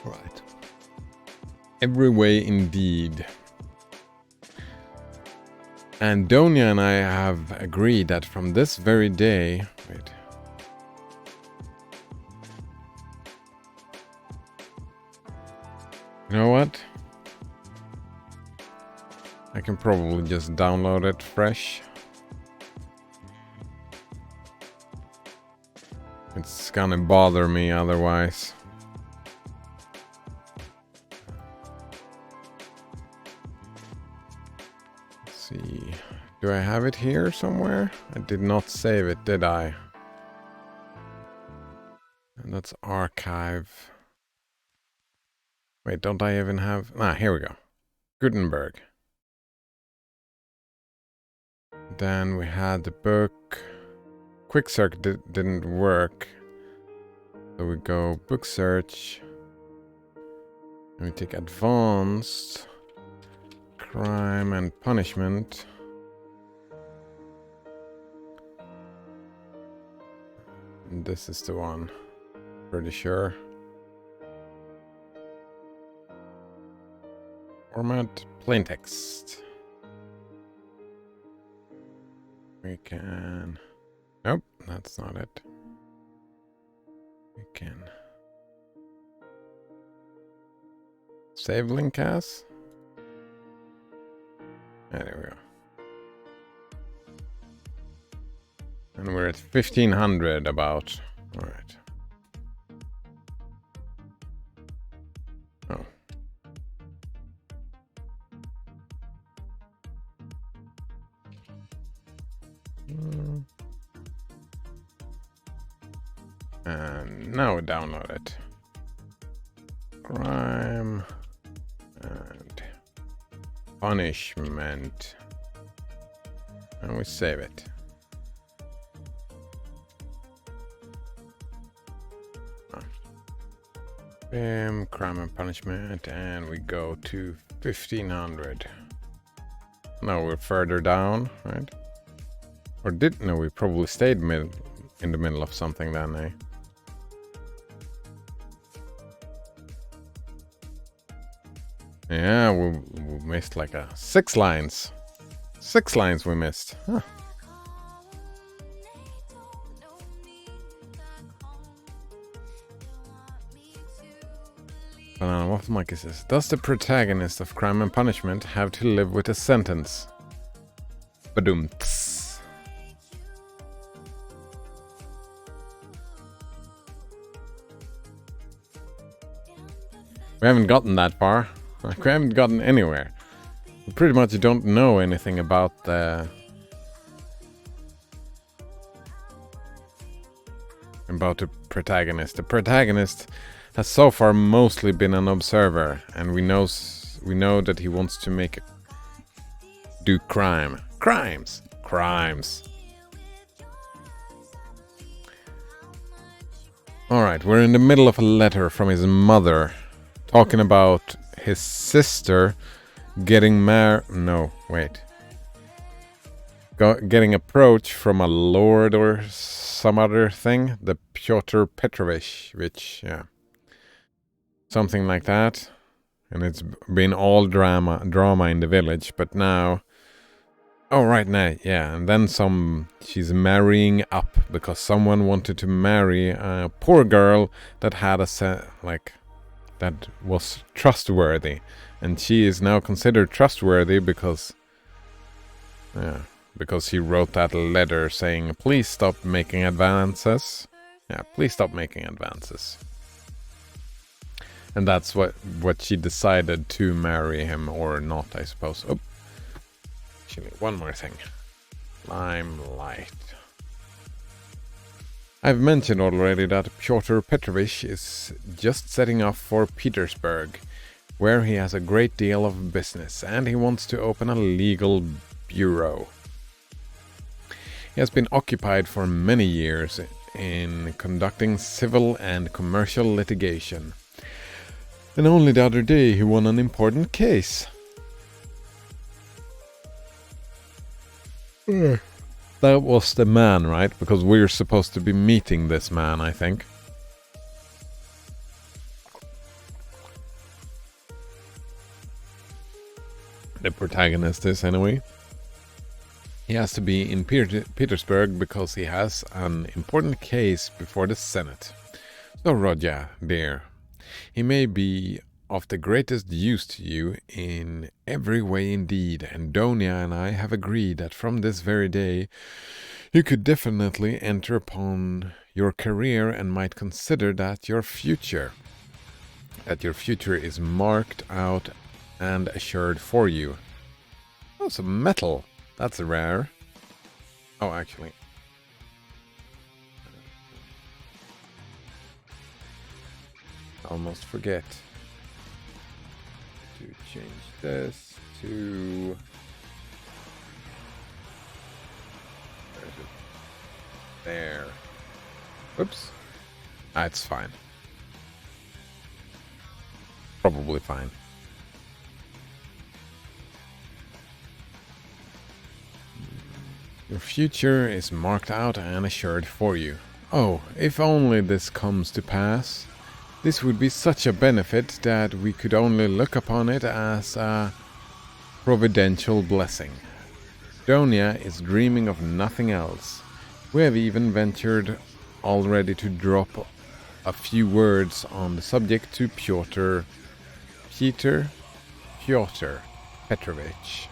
Right. Every way indeed. And Donia and I have agreed that from this very day... Wait. You know what? I can probably just download it fresh. It's gonna bother me otherwise. Let's see. Do I have it here somewhere? I did not save it, did I? And that's archive. Wait, don't I even have... Ah, here we go. Gutenberg. Then we had the book. Quick search didn't work. So we go book search. And we take advanced. Crime and punishment. And this is the one. Pretty sure. Format plain text. We can... Nope, that's not it. We can... Save link as? There we go. And we're at 1500 about. Alright. Oh. And now we download it. Crime and punishment. And we save it. Crime and punishment, and we go to 1500. Now we're further down, right? Or no, we probably stayed in the middle of something then, eh? Yeah, we missed like 6 lines. 6 lines we missed. Huh. What mic is this? Does the protagonist of Crime and Punishment have to live with a sentence? Badumts. We haven't gotten that far. Like, we haven't gotten anywhere. We pretty much don't know anything about the protagonist. The protagonist has so far mostly been an observer, and we know that he wants to do crimes. All right, we're in the middle of a letter from his mother, talking about his sister getting getting approached from a lord or some other thing, the Pyotr Petrovich, yeah. Something like that. And it's been all drama in the village, but now... Oh, right now, yeah. And then she's marrying up because someone wanted to marry a poor girl that had that was trustworthy. And she is now considered trustworthy because he wrote that letter saying, please stop making advances. Yeah, please stop making advances. And that's what she decided to marry him or not, I suppose. Oh, actually, one more thing. Limelight. I've mentioned already that Pyotr Petrovich is just setting off for Petersburg, where he has a great deal of business, and he wants to open a legal bureau. He has been occupied for many years in conducting civil and commercial litigation. And only the other day he won an important case. That was the man, right? Because we're supposed to be meeting this man, I think. The protagonist is, anyway. He has to be in Petersburg because he has an important case before the Senate. So, Rodya, dear, he may be of the greatest use to you in every way indeed, and Donia and I have agreed that from this very day you could definitely enter upon your career and might consider that your future is marked out and assured for you. Oh, some metal. That's rare. Oh, actually. Almost forget to change this to... Where is it? There. Oops. It's fine. Probably fine. Your future is marked out and assured for you. Oh, if only this comes to pass. This would be such a benefit that we could only look upon it as a providential blessing. Donia is dreaming of nothing else. We have even ventured already to drop a few words on the subject to Fyodor Petrovich.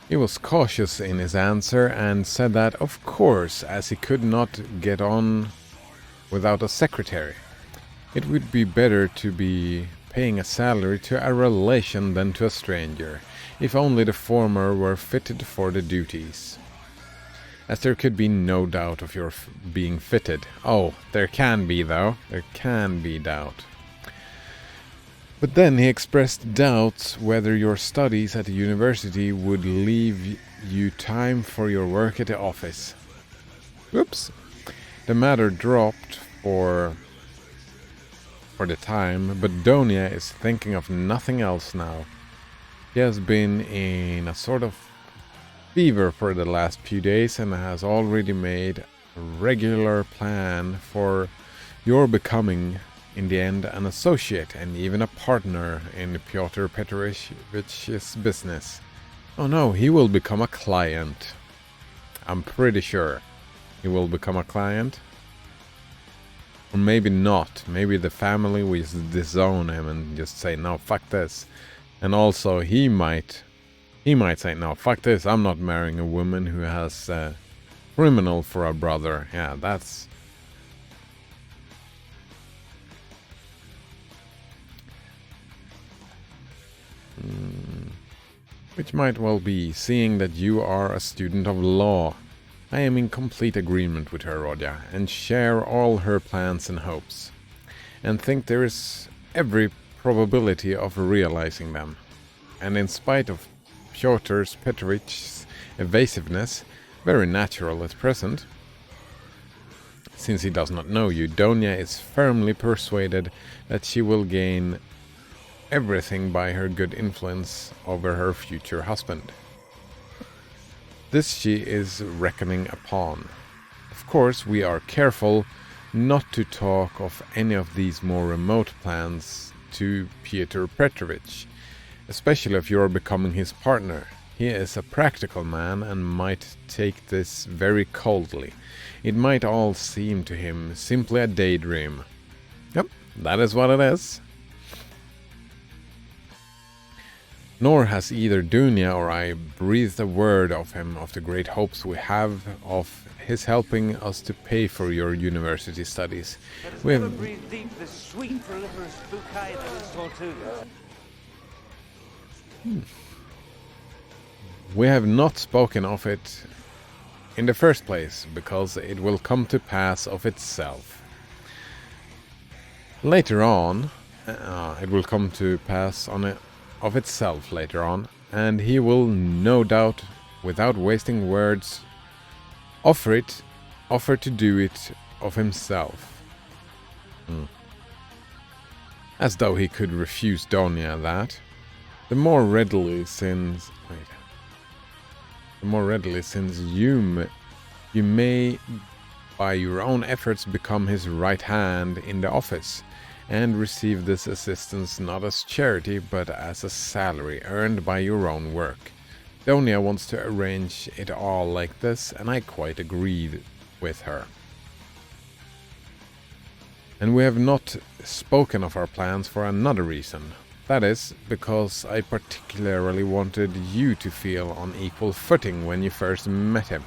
He was cautious in his answer and said that, of course, as he could not get on without a secretary, it would be better to be paying a salary to a relation than to a stranger, if only the former were fitted for the duties. As there could be no doubt of your being fitted. Oh, there can be, though. There can be doubt. But then he expressed doubts whether your studies at the university would leave you time for your work at the office. Oops. The matter dropped for the time, but Donia is thinking of nothing else now. He has been in a sort of fever for the last few days and has already made a regular plan for your becoming, in the end, an associate and even a partner in Pyotr Petrovich's business. Oh no, he will become a client. I'm pretty sure he will become a client. Or maybe not. Maybe the family will disown him and just say, no, fuck this. And also he might say, no, fuck this, I'm not marrying a woman who has a criminal for a brother. Yeah, that's... Which might well be, seeing that you are a student of law. I am in complete agreement with her, Rodya, and share all her plans and hopes, and think there is every probability of realizing them. And in spite of Pyotr Petrovich's evasiveness, very natural at present, since he does not know you, Donia is firmly persuaded that she will gain everything by her good influence over her future husband. This she is reckoning upon. Of course, we are careful not to talk of any of these more remote plans to Pyotr Petrovich, especially if you are becoming his partner. He is a practical man and might take this very coldly. It might all seem to him simply a daydream. Yep, that is what it is. Nor has either Dunya or I breathed a word of him of the great hopes we have of his helping us to pay for your university studies. We have breathed deep the sweet, proliferous bouquet that is Tortuga. We have not spoken of it in the first place, because it will come to pass of itself. Later on, it will come to pass of itself later on, and he will no doubt, without wasting words, offer to do it of himself. As though he could refuse Donia that. The more readily since you You may, by your own efforts, become his right hand in the office and receive this assistance not as charity but as a salary earned by your own work. Donia wants to arrange it all like this, and I quite agreed with her. And we have not spoken of our plans for another reason. That is, because I particularly wanted you to feel on equal footing when you first met him.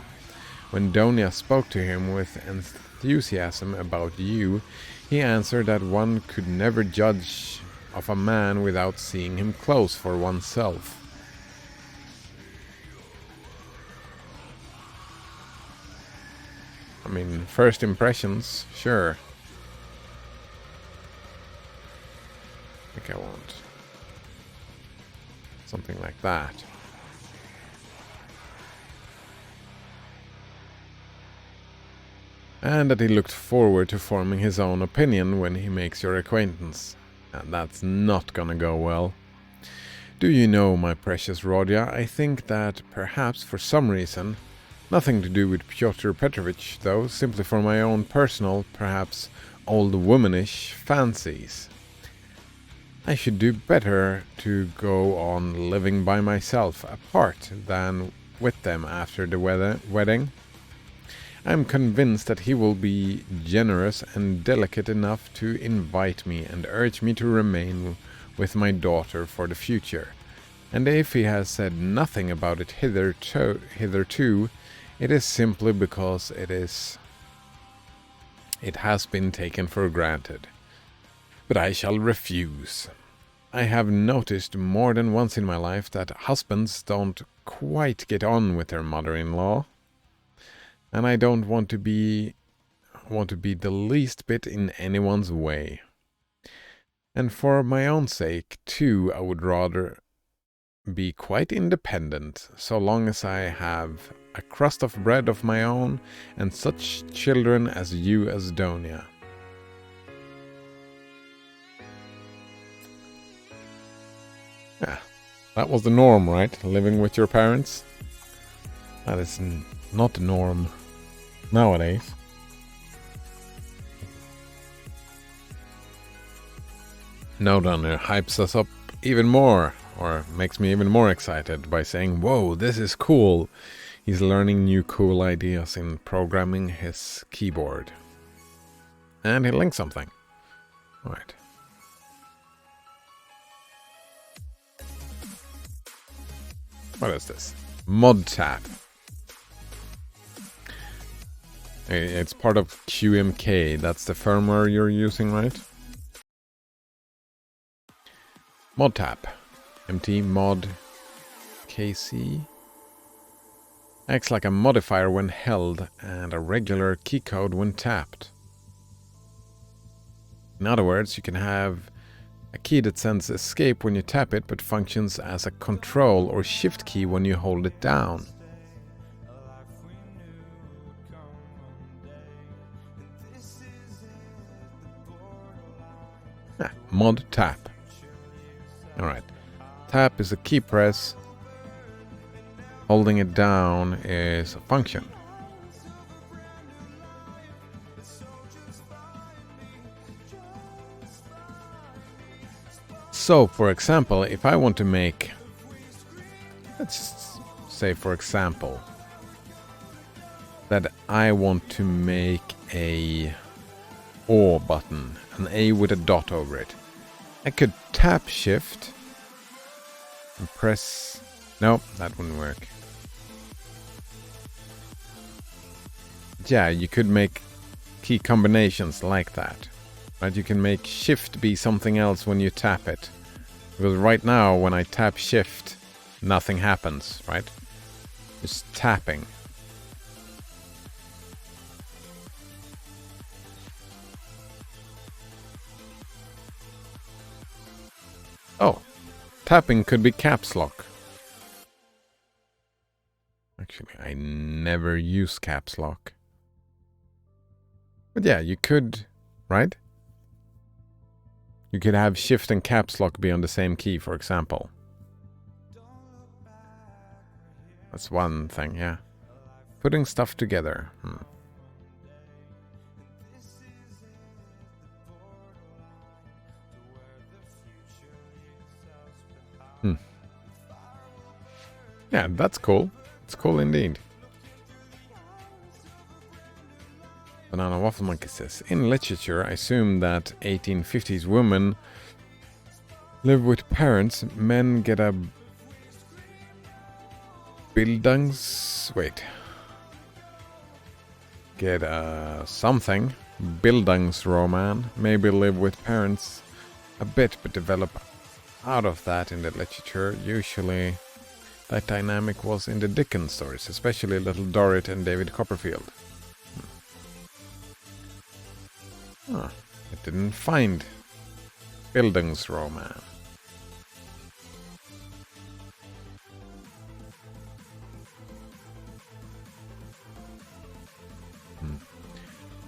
When Donia spoke to him with enthusiasm about you, he answered that one could never judge of a man without seeing him close for oneself. I mean, first impressions, sure. I think I want something like that. And that he looked forward to forming his own opinion when he makes your acquaintance. And that's not gonna go well. Do you know, my precious Rodya, I think that perhaps for some reason, nothing to do with Pyotr Petrovich though, simply for my own personal, perhaps old womanish fancies, I should do better to go on living by myself apart than with them after the wedding. I am convinced that he will be generous and delicate enough to invite me and urge me to remain with my daughter for the future. And if he has said nothing about it hitherto, it is simply because it has been taken for granted. But I shall refuse. I have noticed more than once in my life that husbands don't quite get on with their mother-in-law. And I don't want to be the least bit in anyone's way. And for my own sake, too, I would rather be quite independent, so long as I have a crust of bread of my own and such children as you as Donia. Yeah, that was the norm, right? Living with your parents? That is not the norm nowadays. No Donner hypes us up even more, or makes me even more excited by saying, whoa, this is cool. He's learning new cool ideas in programming his keyboard. And he links something. Alright. What is this? Mod tab. It's part of QMK. That's the firmware you're using, right? Mod tab. MT mod KC. Acts like a modifier when held and a regular keycode when tapped. In other words, you can have a key that sends escape when you tap it, but functions as a control or shift key when you hold it down. Mod tap. Alright. Tap is a key press. Holding it down is a function. So, for example, if I want to make, let's say for example, that I want to make a O button, an A with a dot over it. I could tap shift and press, no, that wouldn't work. Yeah, you could make key combinations like that. Right? You can make shift be something else when you tap it. Because right now, when I tap shift, nothing happens, right? Just tapping. Oh, tapping could be caps lock. Actually, I never use caps lock. But yeah, you could, right? You could have shift and caps lock be on the same key, for example. That's one thing, yeah. Putting stuff together. Yeah, that's cool. It's cool indeed. Banana Waffle Monkey says, in literature, I assume that 1850s women live with parents. Men get a get a something. Bildungsroman. Maybe live with parents a bit, but develop out of that in the literature. Usually that dynamic was in the Dickens stories, especially Little Dorrit and David Copperfield. I didn't find Bildungsroman.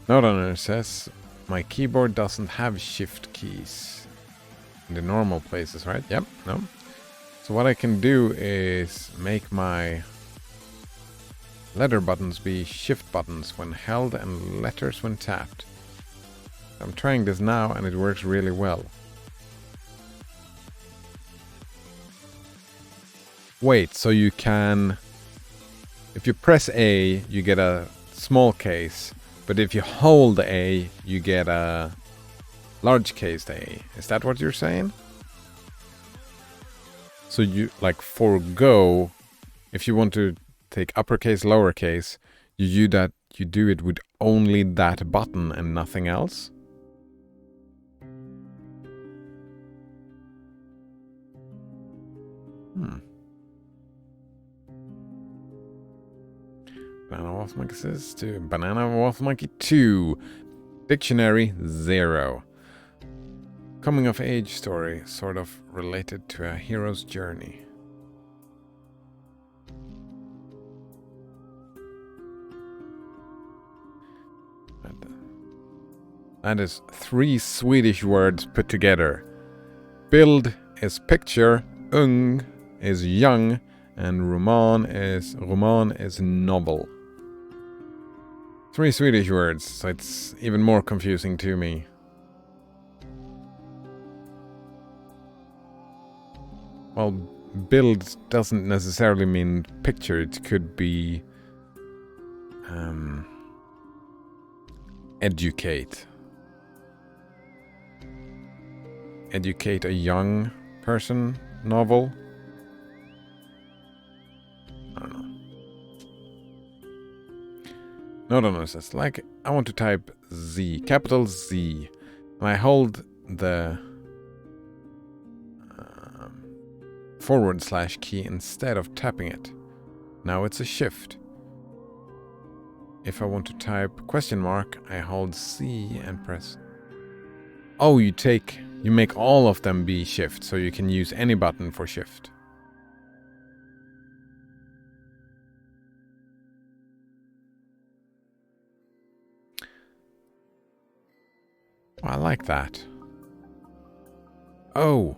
Northerner says, my keyboard doesn't have shift keys in the normal places, right? Yep, no. So what I can do is make my letter buttons be shift buttons when held and letters when tapped. I'm trying this now and it works really well. Wait, so you can... If you press A, you get a small case, but if you hold A, you get a large case A. Is that what you're saying? So you, like, for Go, if you want to take uppercase, lowercase, you do it with only that button and nothing else? Banana Waffle Monkey says to Banana Waffle Monkey 2. Dictionary 0. Coming of age story, sort of related to a hero's journey. That is 3 Swedish words put together. Bild is picture, ung is young, and roman is novel. 3 Swedish words, so it's even more confusing to me. Well, build doesn't necessarily mean picture. It could be educate. Educate a young person novel. I don't know. No, says, like, I want to type Z, capital Z, and I hold the / key instead of tapping it. Now it's a shift. If I want to type question mark, I hold C and press. Oh, you make all of them be shift, so you can use any button for shift. I like that. Oh.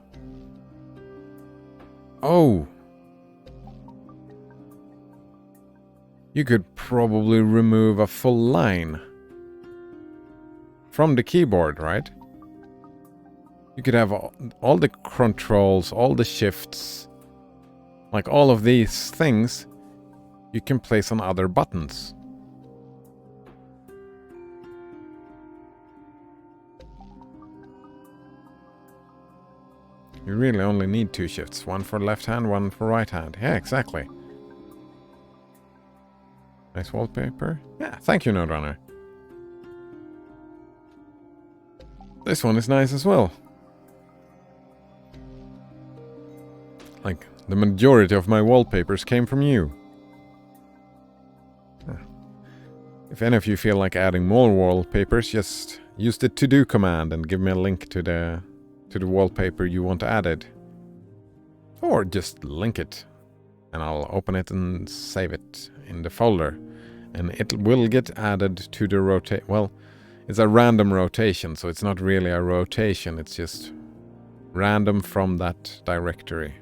You could probably remove a full line from the keyboard, right? You could have all the controls, all the shifts, like all of these things you can place on other buttons. You really only need 2 shifts, one for left hand, one for right hand. Yeah, exactly. Nice wallpaper. Yeah, thank you, Node This one is nice as well. Like, the majority of my wallpapers came from you. If any of you feel like adding more wallpapers, just use the to-do command and give me a link to the wallpaper you want added. Or just link it, and I'll open it and save it in the folder. And it will get added to the well, it's a random rotation, so it's not really a rotation, it's just random from that directory.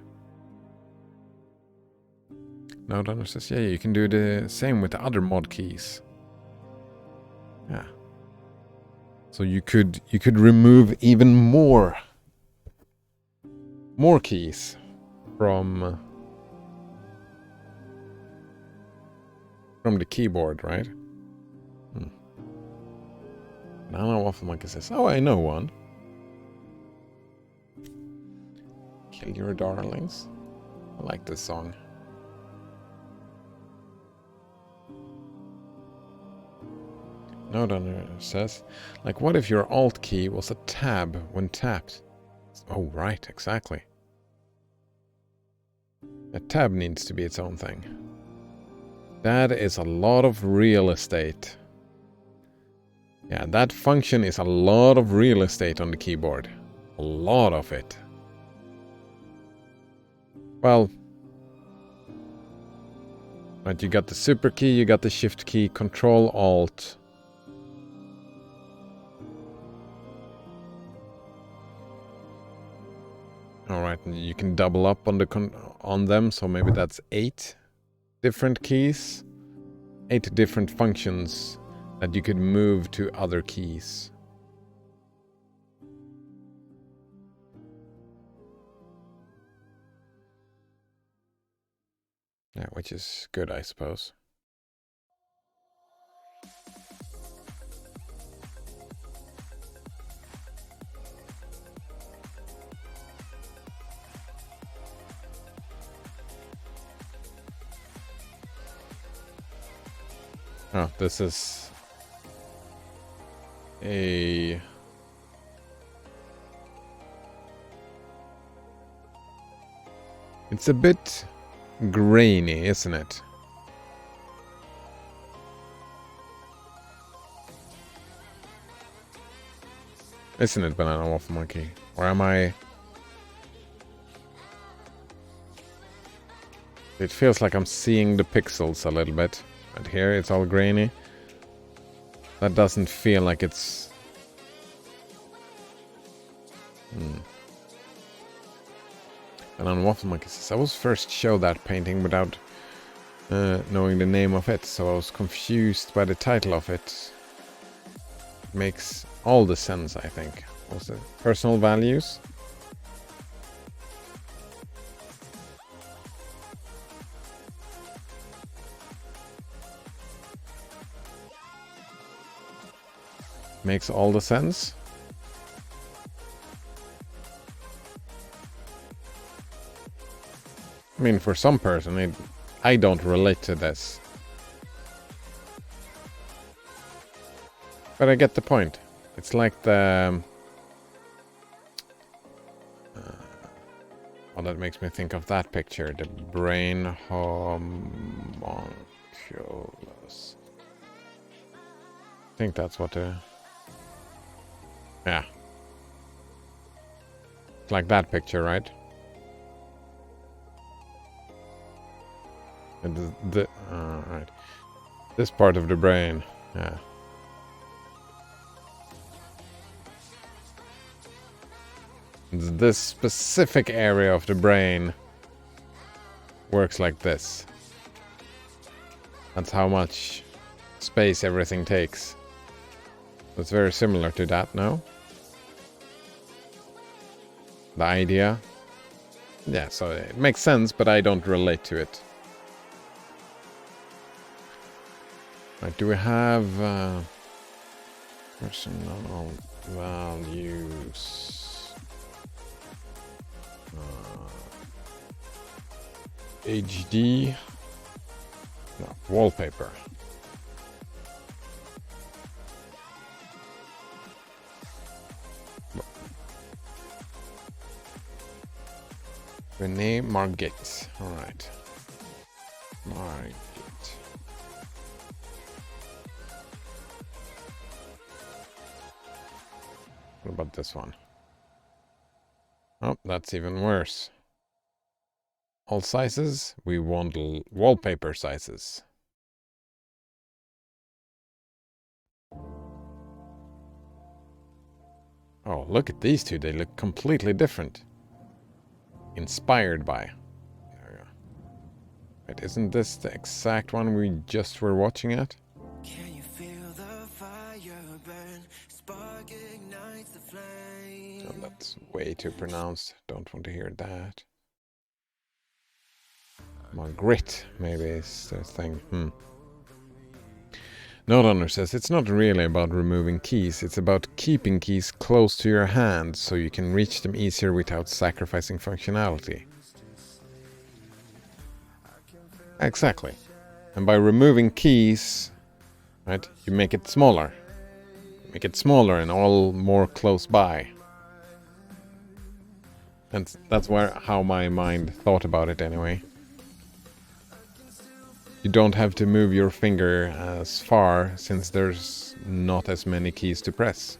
No, Donner says, yeah, you can do the same with the other mod keys. Yeah. So you could remove even more keys from the keyboard, right? Now Waffle Monkey says, oh, I know one. Kill Your Darlings. I like this song. No, Donner says, like, what if your Alt key was a tab when tapped? Oh, right, exactly. A tab needs to be its own thing. That is a lot of real estate. Yeah, that function is a lot of real estate on the keyboard. A lot of it. Well, but you got the super key, you got the shift key, Control Alt. Alright, you can double up on them, so maybe that's 8 different keys. 8 different functions that you could move to other keys. Yeah, which is good, I suppose. Oh, this is a... It's a bit grainy, isn't it? Isn't it, Banana Waffle Monkey? Or am I... It feels like I'm seeing the pixels a little bit. And here it's all grainy. That doesn't feel like it's... And on Waffle Monkey says, I was first shown that painting without knowing the name of it, so I was confused by the title of it. It makes all the sense, I think. Was it Personal Values? Makes all the sense. I mean, for some person, I don't relate to this. But I get the point. It's like the... well, that makes me think of that picture. The brain homunculus. I think that's what the... Yeah. It's like that picture, right? And right. This part of the brain, yeah. This specific area of the brain works like this. That's how much space everything takes. It's very similar to that, no? The idea? Yeah, so it makes sense, but I don't relate to it. Right, do we have personal values? HD? No, wallpaper. Renee Margit. Alright. Margit. What about this one? Oh, that's even worse. All sizes? We want wallpaper sizes. Oh, look at these two. They look completely different. Inspired by. There we go. But isn't this the exact one we just were watching at? Can you feel the fire burn? Spark ignites the flame. Oh, that's way too pronounced. Don't want to hear that. More grit, maybe, is the thing. Note says it's not really about removing keys, it's about keeping keys close to your hand so you can reach them easier without sacrificing functionality. Exactly. And by removing keys, right, you make it smaller. Make it smaller and all more close by. And that's how my mind thought about it anyway. You don't have to move your finger as far since there's not as many keys to press.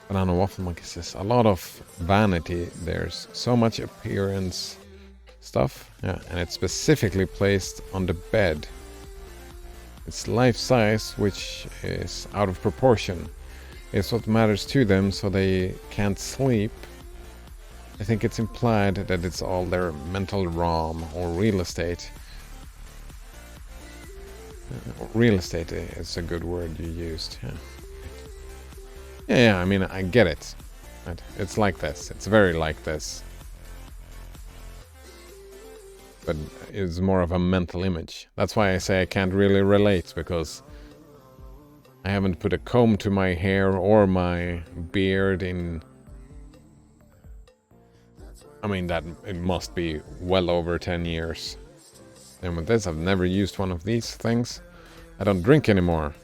Banana Waffle Monkey says a lot of vanity. There's so much appearance stuff. Yeah, and it's specifically placed on the bed. It's life size, which is out of proportion. It's what matters to them, so they can't sleep. I think it's implied that it's all their mental ROM or real estate. Real estate is a good word you used. Yeah, I mean, I get it. It's like this. It's very like this. But it's more of a mental image. That's why I say I can't really relate, because I haven't put a comb to my hair or my beard in... I mean, that it must be well over 10 years. And with this, I've never used one of these things. I don't drink anymore.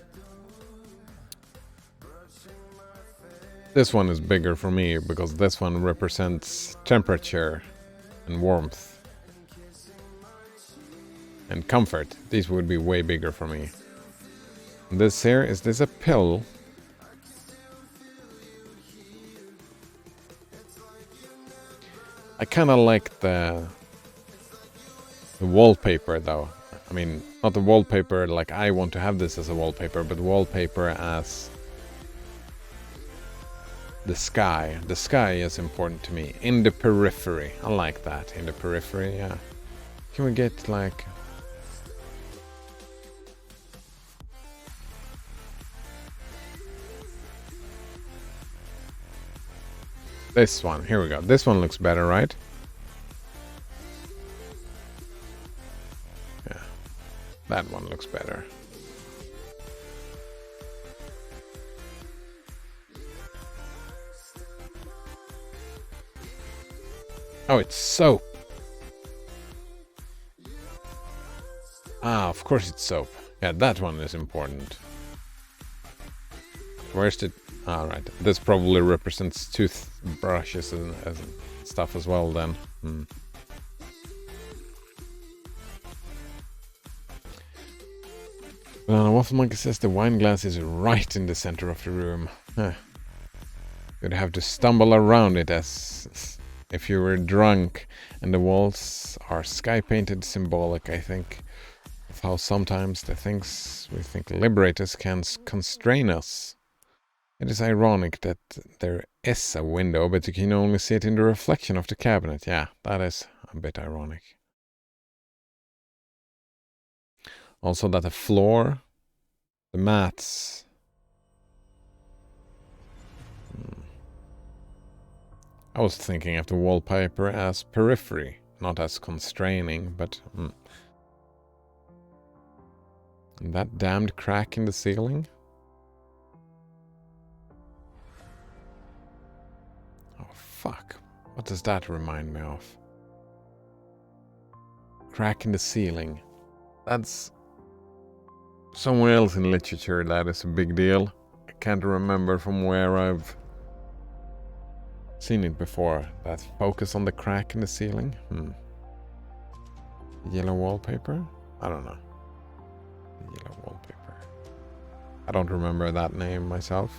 This one is bigger for me because this one represents temperature and warmth and comfort. These would be way bigger for me. This here, is this a pill? I kind of like the wallpaper though. I mean, not the wallpaper like I want to have this as a wallpaper, but wallpaper as the sky. The sky is important to me. In the periphery. I like that. In the periphery, yeah. Can we get like... this one, here we go. This one looks better, right? Yeah, that one looks better. Oh, it's soap. Ah, of course it's soap. Yeah, that one is important. Where's the... Alright, this probably represents toothbrushes and stuff as well then. Waffle Monkey says the wine glass is right in the center of the room. You'd have to stumble around it as if you were drunk, and the walls are sky-painted, symbolic, I think, of how sometimes the things we think liberate us can constrain us. It is ironic that there is a window, but you can only see it in the reflection of the cabinet. Yeah, that is a bit ironic. Also that the floor, the mats... I was thinking of the wallpaper as periphery, not as constraining, but... And that damned crack in the ceiling? Fuck. What does that remind me of? Crack in the ceiling. That's... somewhere else in literature that is a big deal. I can't remember from where I've seen it before. That focus on the crack in the ceiling? Yellow wallpaper? I don't know. Yellow wallpaper. I don't remember that name myself.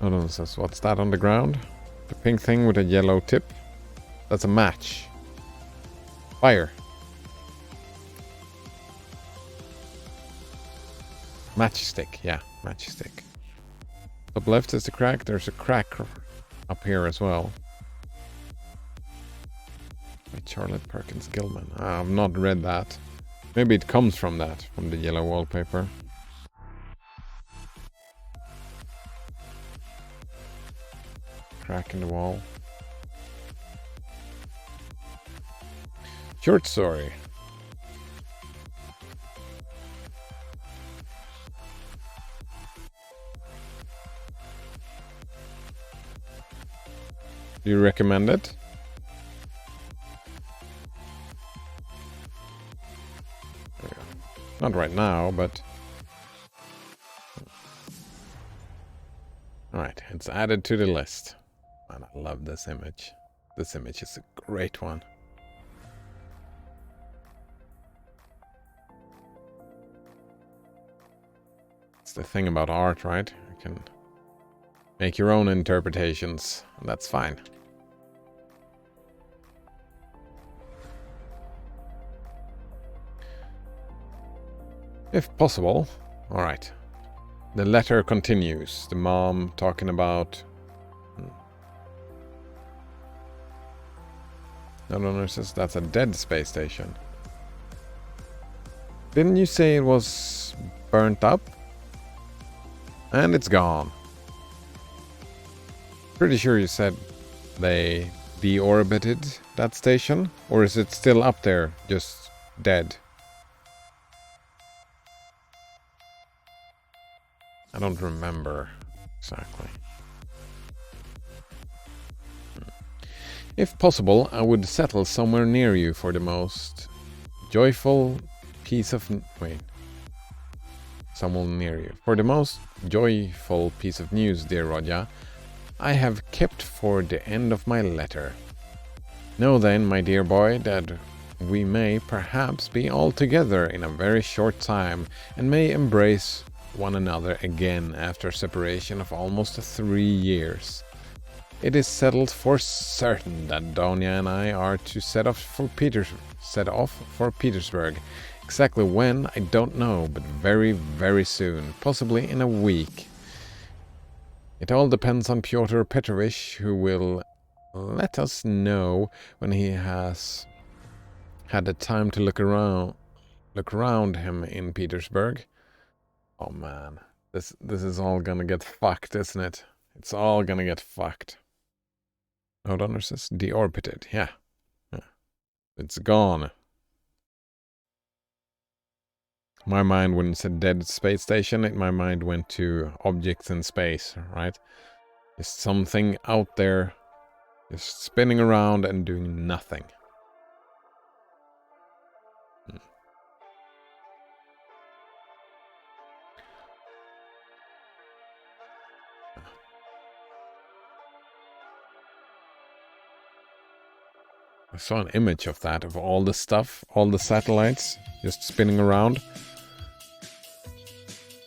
Hold on, says, what's that on the ground? The pink thing with a yellow tip? That's a match. Fire. Matchstick, yeah, matchstick. Up left is the crack. There's a crack up here as well. By Charlotte Perkins Gilman. I've not read that. Maybe it comes from that, from the yellow wallpaper. Crack in the wall. Short story. Do you recommend it? Not right now, but... Alright, it's added to the list. Man, I love this image. This image is a great one. It's the thing about art, right? You can make your own interpretations, and that's fine. If possible. Alright. The letter continues. The mom talking about... No, says that's a dead space station. Didn't you say it was burnt up? And it's gone. Pretty sure you said they deorbited that station? Or is it still up there, just dead? I don't remember exactly. If possible, I would settle somewhere near you for the most joyful piece of... Wait. Someone near you. For the most joyful piece of news, dear Roger, I have kept for the end of my letter. Know then, my dear boy, that we may perhaps be all together in a very short time, and may embrace one another again after a separation of almost 3 years. It is settled for certain that Donia and I are to set off for Petersburg. Exactly when, I don't know, but very, very soon, possibly in a week. It all depends on Pyotr Petrovich, who will let us know when he has had the time to look around him in Petersburg. Oh man, this is all gonna get fucked, isn't it? It's all gonna get fucked. Hold on, it says deorbited. Yeah. It's gone. My mind, when it said dead space station, my mind went to objects in space, right? Just something out there, just spinning around and doing nothing. I saw an image of that, of all the stuff, all the satellites just spinning around.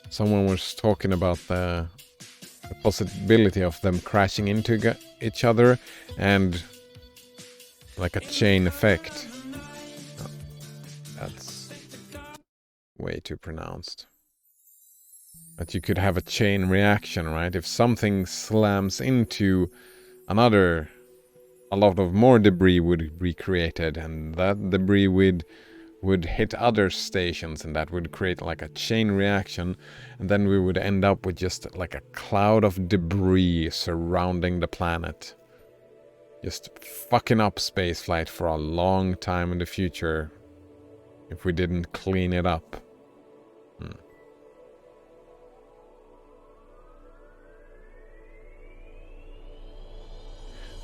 Someone was talking about the possibility of them crashing into each other and like a chain effect. Oh, that's way too pronounced. But you could have a chain reaction, right? If something slams into another, a lot of more debris would be created, and that debris would hit other stations, and that would create like a chain reaction, and then we would end up with just like a cloud of debris surrounding the planet. Just fucking up spaceflight for a long time in the future if we didn't clean it up.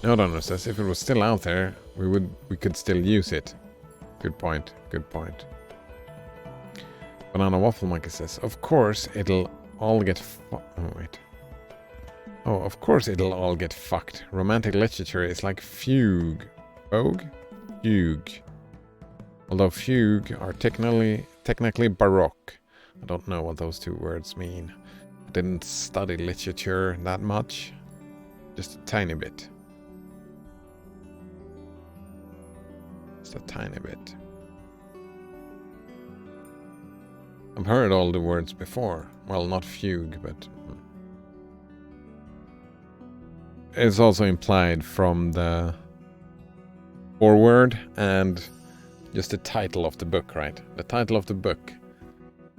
No, says if it was still out there, we could still use it. Good point. Good point. Banana Waffle Monkey says, of course it'll all get of course it'll all get fucked. Romantic literature is like fugue. Fugue. Although fugue are technically baroque. I don't know what those two words mean. I didn't study literature that much. Just a tiny bit. Just a tiny bit. I've heard all the words before. Well, not fugue, but... It's also implied from the forward and just the title of the book, right? The title of the book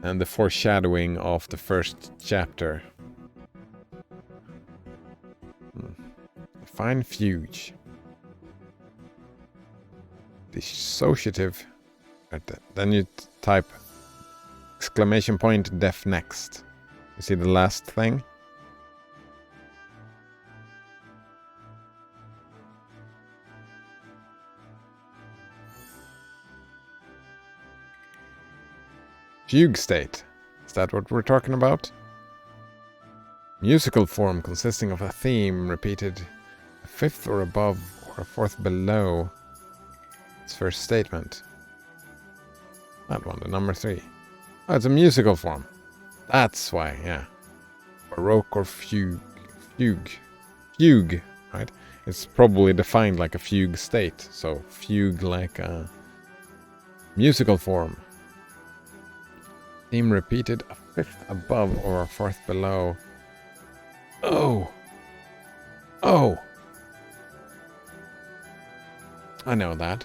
and the foreshadowing of the first chapter. Fine fugue. Dissociative. Then you type exclamation point def next. You see the last thing? Fugue state. Is that what we're talking about? Musical form consisting of a theme repeated a fifth or above or a fourth below its first statement. That one, the number 3. Oh, it's a musical form. That's why, yeah. Baroque or fugue. Fugue, right? It's probably defined like a fugue state. So fugue like a musical form. Theme repeated a fifth above or a fourth below. Oh! Oh! I know that.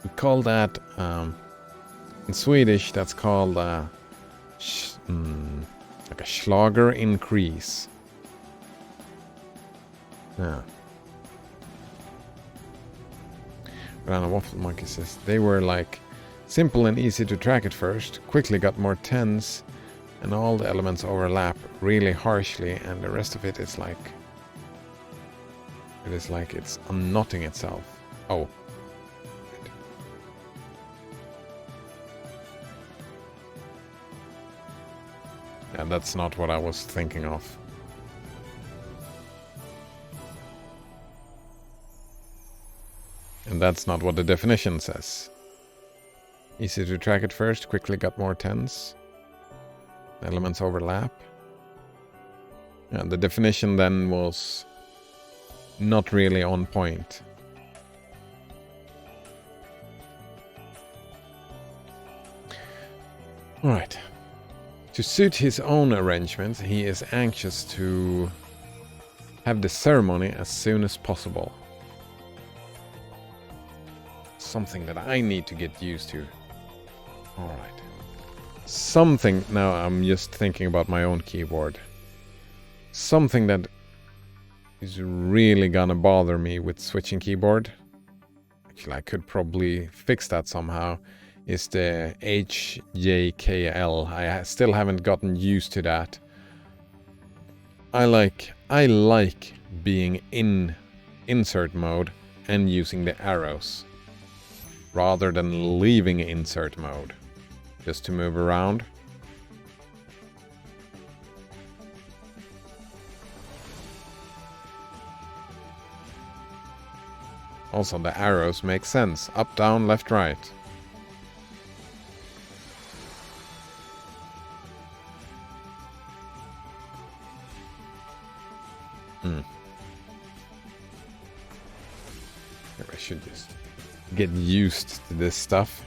We call that, in Swedish, that's called like a schlager increase. Yeah. Banana Waffle Monkey says they were like simple and easy to track at first, quickly got more tense, and all the elements overlap really harshly, and the rest of it is like it's unknotting itself. Oh. Yeah, that's not what I was thinking of. And that's not what the definition says. Easy to track at first, quickly got more tense. Elements overlap. Yeah, the definition then was not really on point. Alright. To suit his own arrangement, he is anxious to have the ceremony as soon as possible. Something that I need to get used to. Alright. Something, now I'm just thinking about my own keyboard. Something that is really gonna bother me with switching keyboard. Actually, I could probably fix that somehow. Is the HJKL. I still haven't gotten used to that. I like being in insert mode and using the arrows rather than leaving insert mode just to move around. Also, the arrows make sense. Up, down, left, right. I should just get used to this stuff.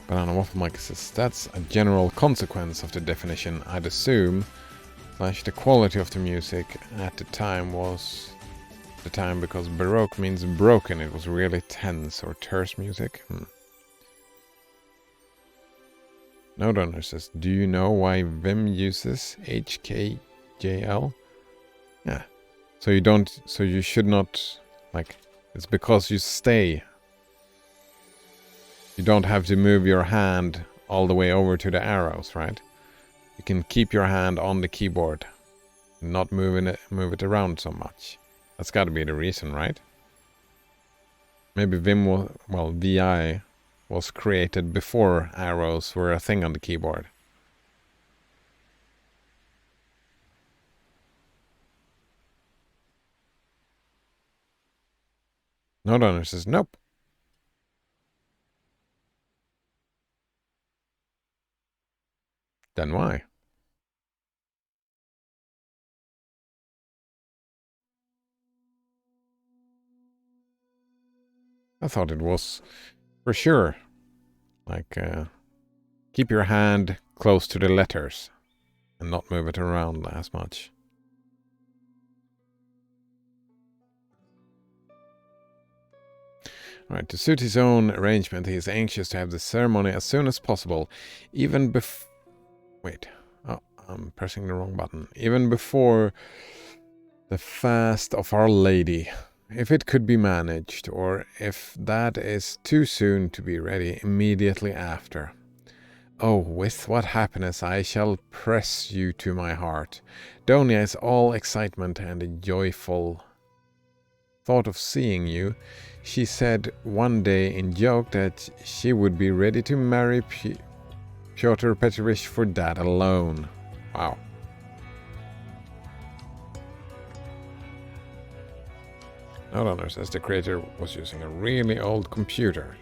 Banana Waffle Mike says that's a general consequence of the definition, I'd assume. The quality of the music at the time was the time, because Baroque means broken. It was really tense or terse music. Nodonor says, do you know why Vim uses HKJL? Yeah. So you should not, like, it's because you stay. You don't have to move your hand all the way over to the arrows, right? You can keep your hand on the keyboard, not move it around so much. That's got to be the reason, right? Maybe VI was created before arrows were a thing on the keyboard. Nodonor says, nope. Then why? I thought it was for sure. Like, keep your hand close to the letters and not move it around as much. Right, to suit his own arrangement, he is anxious to have the ceremony as soon as possible, even before... Wait. Oh, I'm pressing the wrong button. Even before the fast of Our Lady, if it could be managed, or if that is too soon to be ready, immediately after. Oh, with what happiness I shall press you to my heart. Donia is all excitement and a joyful thought of seeing you. She said one day in joke that she would be ready to marry Pyotr Petrovich for that alone. Wow. Note says the creator was using a really old computer.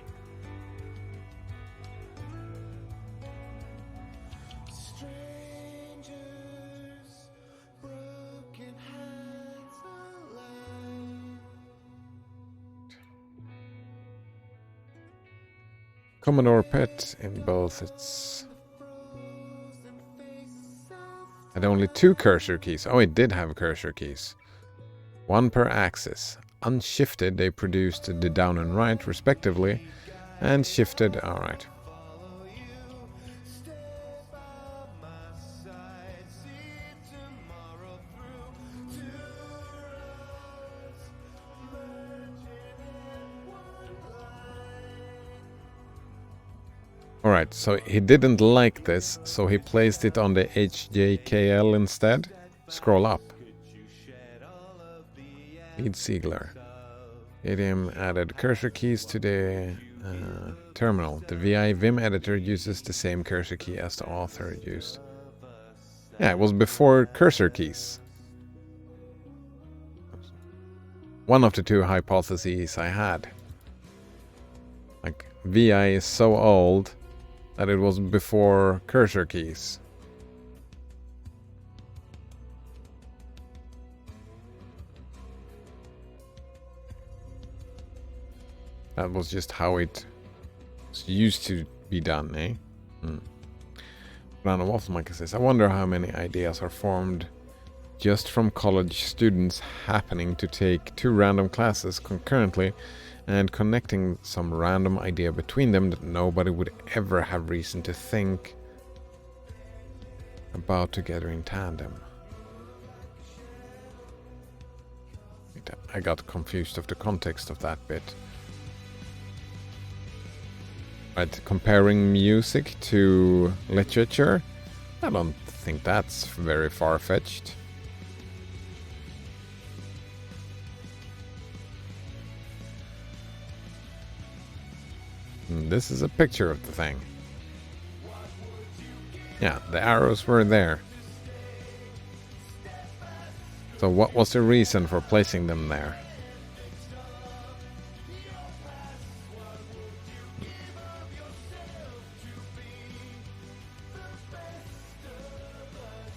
Commodore PET in both its... had only 2 cursor keys. Oh, it did have cursor keys. 1 per axis. Unshifted, they produced the down and right, respectively, and shifted... Alright. Alright, so he didn't like this, so he placed it on the HJKL instead. Scroll up. Lead Siegler. ADM added cursor keys to the terminal. The VI Vim editor uses the same cursor key as the author used. Yeah, it was before cursor keys. One of the 2 hypotheses I had. Like, VI is so old that it was before cursor keys. That was just how it was used to be done, eh? Random Waffle says, I wonder how many ideas are formed just from college students happening to take 2 random classes concurrently and connecting some random idea between them that nobody would ever have reason to think about together in tandem. I got confused of the context of that bit. Right, comparing music to literature? I don't think that's very far-fetched. This is a picture of the thing. Yeah, the arrows were there. So what was the reason for placing them there?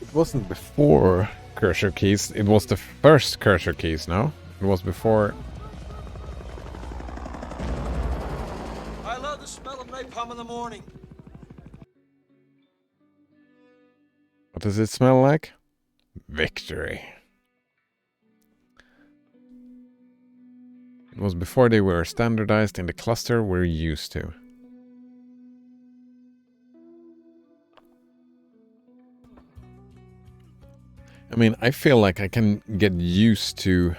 It wasn't before cursor keys, it was the first cursor keys, no? It was before... I love the smell of napalm in the morning. What does it smell like? Victory. It was before they were standardized in the cluster we're used to. I mean, I feel like I can get used to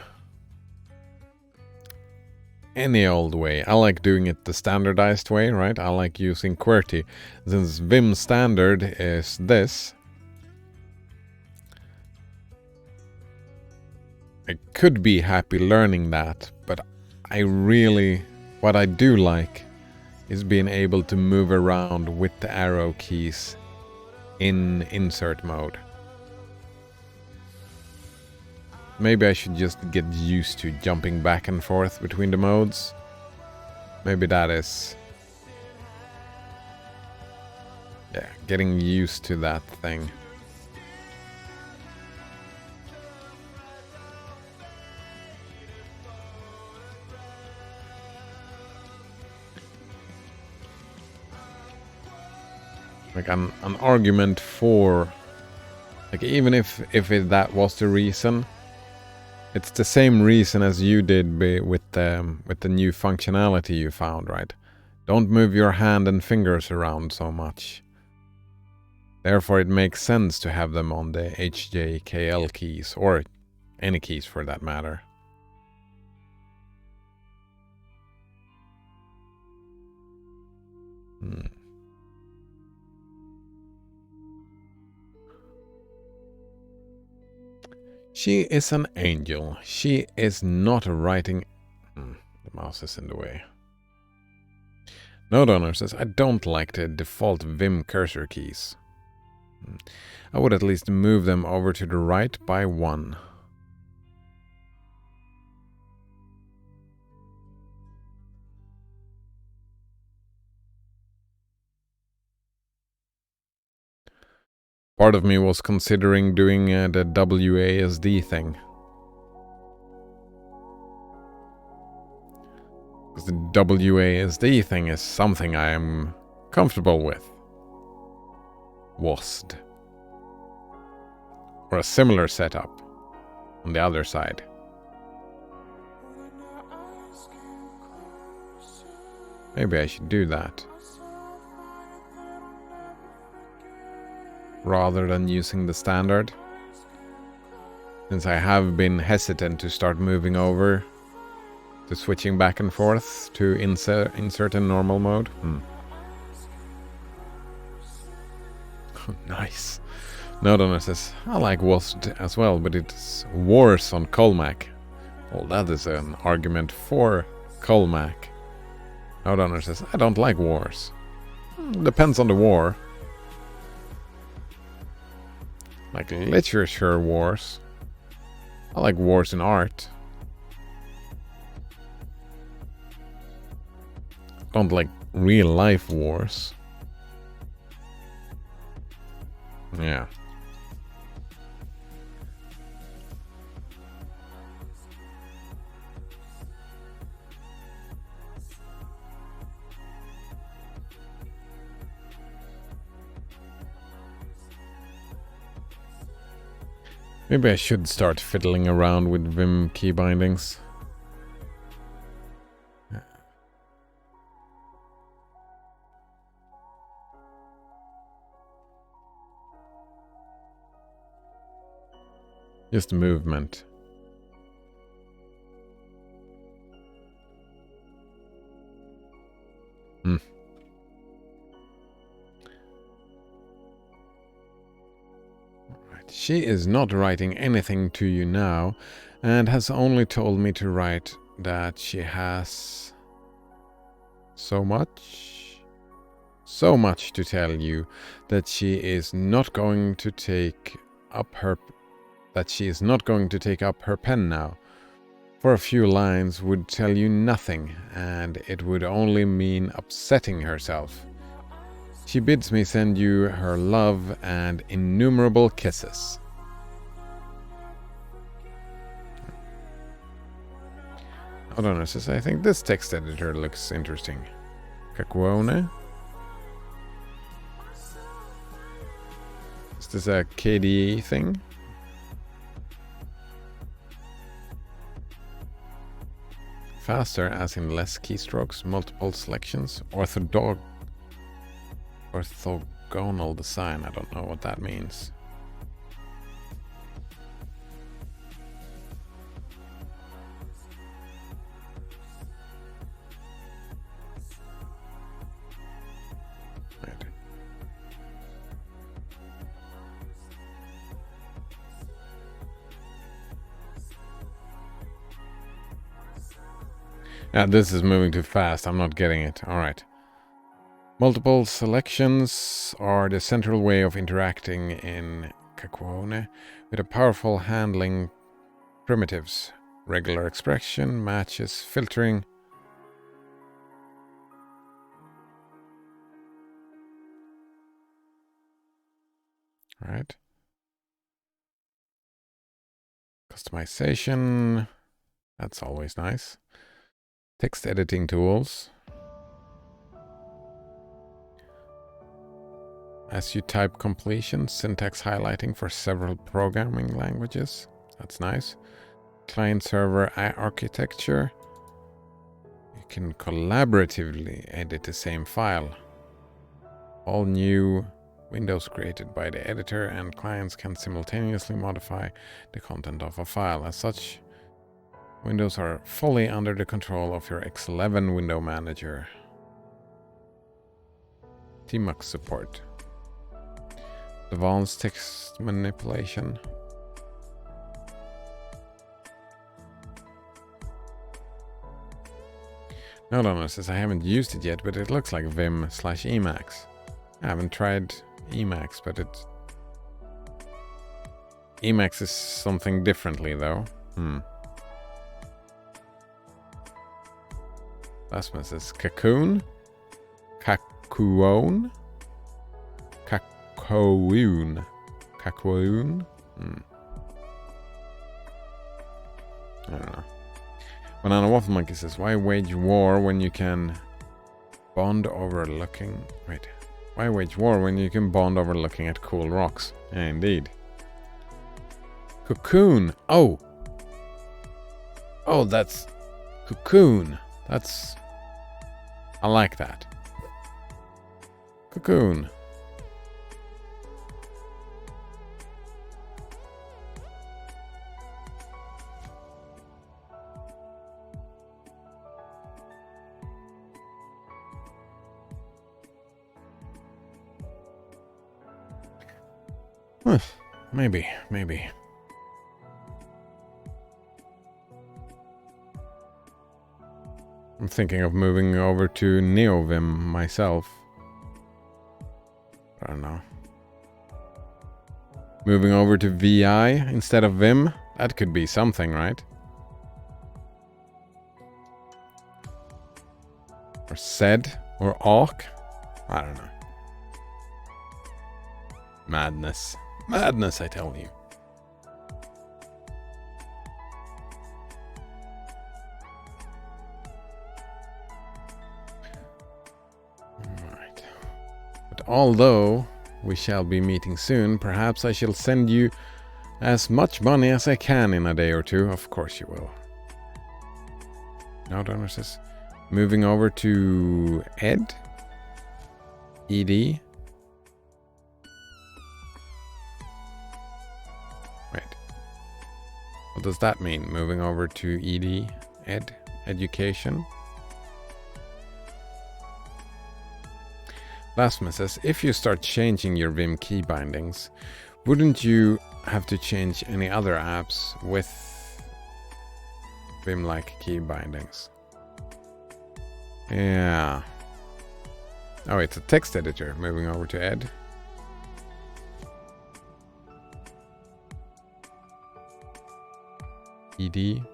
any old way. I like doing it the standardized way, right? I like using QWERTY. Since Vim standard is this, I could be happy learning that, but what I do like is being able to move around with the arrow keys in insert mode. Maybe I should just get used to jumping back and forth between the modes. Maybe that is... yeah, getting used to that thing. Like an argument for... like even if that was the reason, It's the same reason as you did with the new functionality you found, right? Don't move your hand and fingers around so much. Therefore, it makes sense to have them on the HJKL keys, or any keys for that matter. She is an angel. She is not writing... the mouse is in the way. Node owner says, I don't like the default Vim cursor keys. I would at least move them over to the right by 1. Part of me was considering doing the WASD thing. Because the WASD thing is something I am comfortable with. WASD. Or a similar setup on the other side. Maybe I should do that. Rather than using the standard. Since I have been hesitant to start moving over to switching back and forth to insert in normal mode. Nice. Nodon says, I like WASD as well, but it's worse on Colmac. Well, that is an argument for Colmac. Nodon says, I don't like wars. Depends on the war. Like literature wars. I like wars in art. Don't like real life wars. Yeah. Maybe I should start fiddling around with Vim key bindings. Just movement. She is not writing anything to you now, and has only told me to write that she has so much to tell you that she is not going to take up her pen now. For a few lines would tell you nothing, and it would only mean upsetting herself. She bids me send you her love and innumerable kisses. Hold on, says, I think this text editor looks interesting. Kakuone? Is this a KDE thing? Faster, as in less keystrokes, multiple selections, orthogonal design. I don't know what that means. Right. Yeah, this is moving too fast. I'm not getting it. All right. Multiple selections are the central way of interacting in Kakuone with a powerful handling primitives, regular expression, matches, filtering. All right. Customization. That's always nice. Text editing tools. As you type completion, syntax highlighting for several programming languages. That's nice. client-server architecture. You can collaboratively edit the same file. All new windows created by the editor and clients can simultaneously modify the content of a file. As such, windows are fully under the control of your X11 window manager. Tmux support. Advanced text manipulation. No, Donna says I haven't used it yet, but it looks like Vim/Emacs. I haven't tried Emacs, but Emacs is something differently though. Rasmus says Cocoon? Kakuon? Kakoon? Kakoon? I don't know. Banana Waffle Monkey says, why wage war when you can bond over looking... Wait. Why wage war when you can bond over looking at cool rocks? Yeah, indeed. Cocoon. Oh. Oh, that's... Cocoon. That's... I like that. Cocoon. Maybe. I'm thinking of moving over to NeoVim myself. I don't know. Moving over to VI instead of Vim? That could be something, right? Or SED? Or AWK? I don't know. Madness. Madness, I tell you. Alright. But although we shall be meeting soon, perhaps I shall send you as much money as I can in a day or two. Of course you will. No, Donor says, moving over to ED? ED? What does that mean? Moving over to ED? Education? Lasma says, if you start changing your Vim key bindings, wouldn't you have to change any other apps with Vim-like key bindings? Yeah. Oh, it's a text editor. Moving over to ED. ED.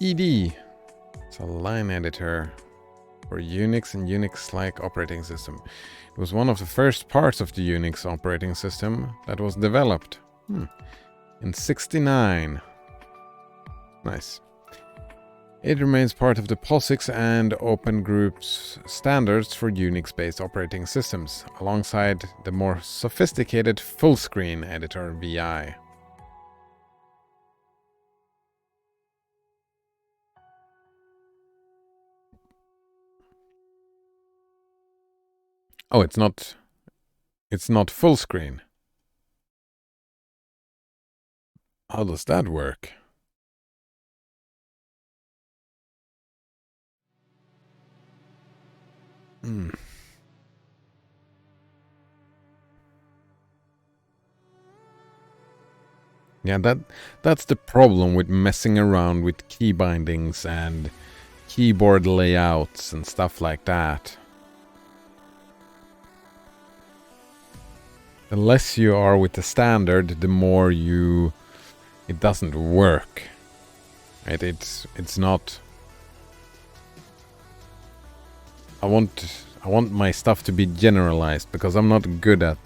It's a line editor for Unix and Unix-like operating system. It was one of the first parts of the Unix operating system that was developed in '69. Nice. It remains part of the POSIX and Open Group's standards for Unix-based operating systems, alongside the more sophisticated full-screen editor VI. Oh, it's not full screen. How does that work? Yeah, that's the problem with messing around with key bindings and keyboard layouts and stuff like that. The less you are with the standard, the more it doesn't work. Right? It's not. I want my stuff to be generalized because I'm not good at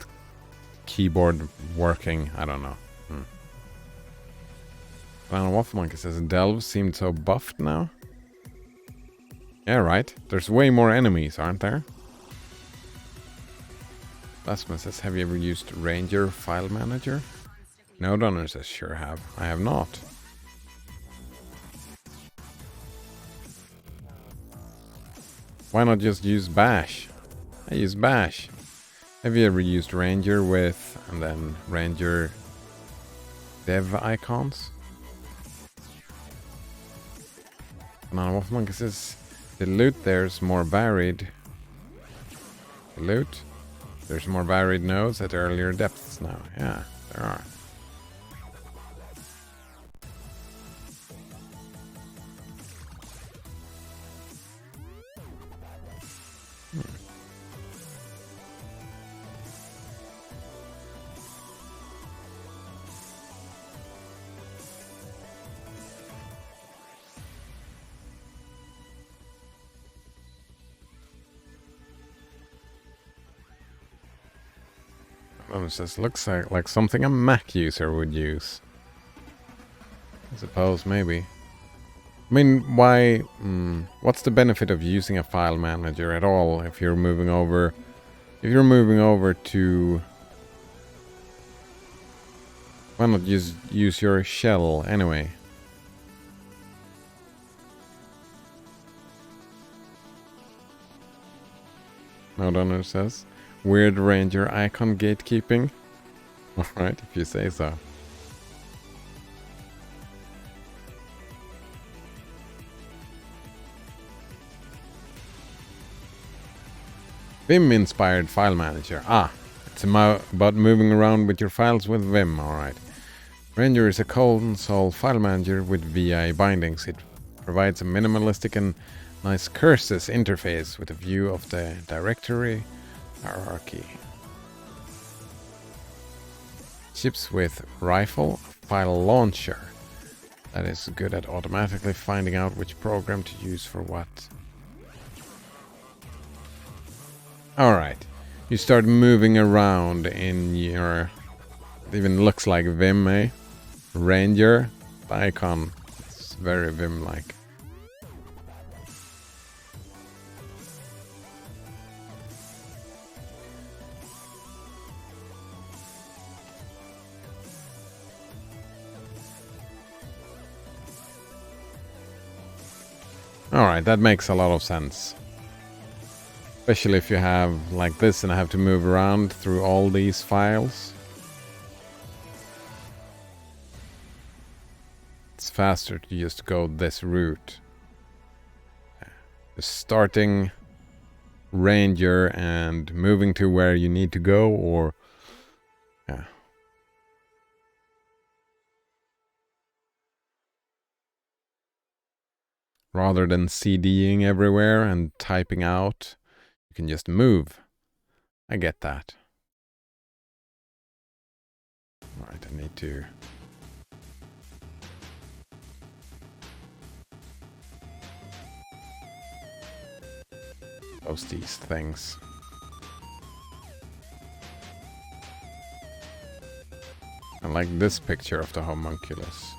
keyboard working. I don't know. Waffle Monkey says Delve seemed so buffed now. Yeah, right. There's way more enemies, aren't there? Lasma says, have you ever used Ranger File Manager? No donor says sure have. I have not. Why not just use bash? I use bash. Have you ever used ranger with and then ranger dev icons? Now what monkey says the loot there's more varied. The loot? There's more varied nodes at earlier depths now. Yeah, there are. It says looks like something a Mac user would use. I suppose maybe. I mean, why? What's the benefit of using a file manager at all if you're moving over? If you're moving over to, why not just use your shell anyway? No donor says. Weird ranger icon gatekeeping. Alright, if you say so. Vim-inspired file manager. Ah, it's about moving around with your files with Vim, alright. Ranger is a console file manager with VI bindings. It provides a minimalistic and nice curses interface with a view of the directory hierarchy. Ships with rifle file launcher. That is good at automatically finding out which program to use for what. Alright, you start moving around in your, it even looks like Vim, eh? Ranger, the icon, it's very Vim-like. Alright, that makes a lot of sense. Especially if you have like this and I have to move around through all these files. It's faster to just go this route. Just starting Ranger and moving to where you need to go, or yeah. Rather than CDing everywhere and typing out, you can just move. I get that. Alright, I need to post these things. I like this picture of the homunculus.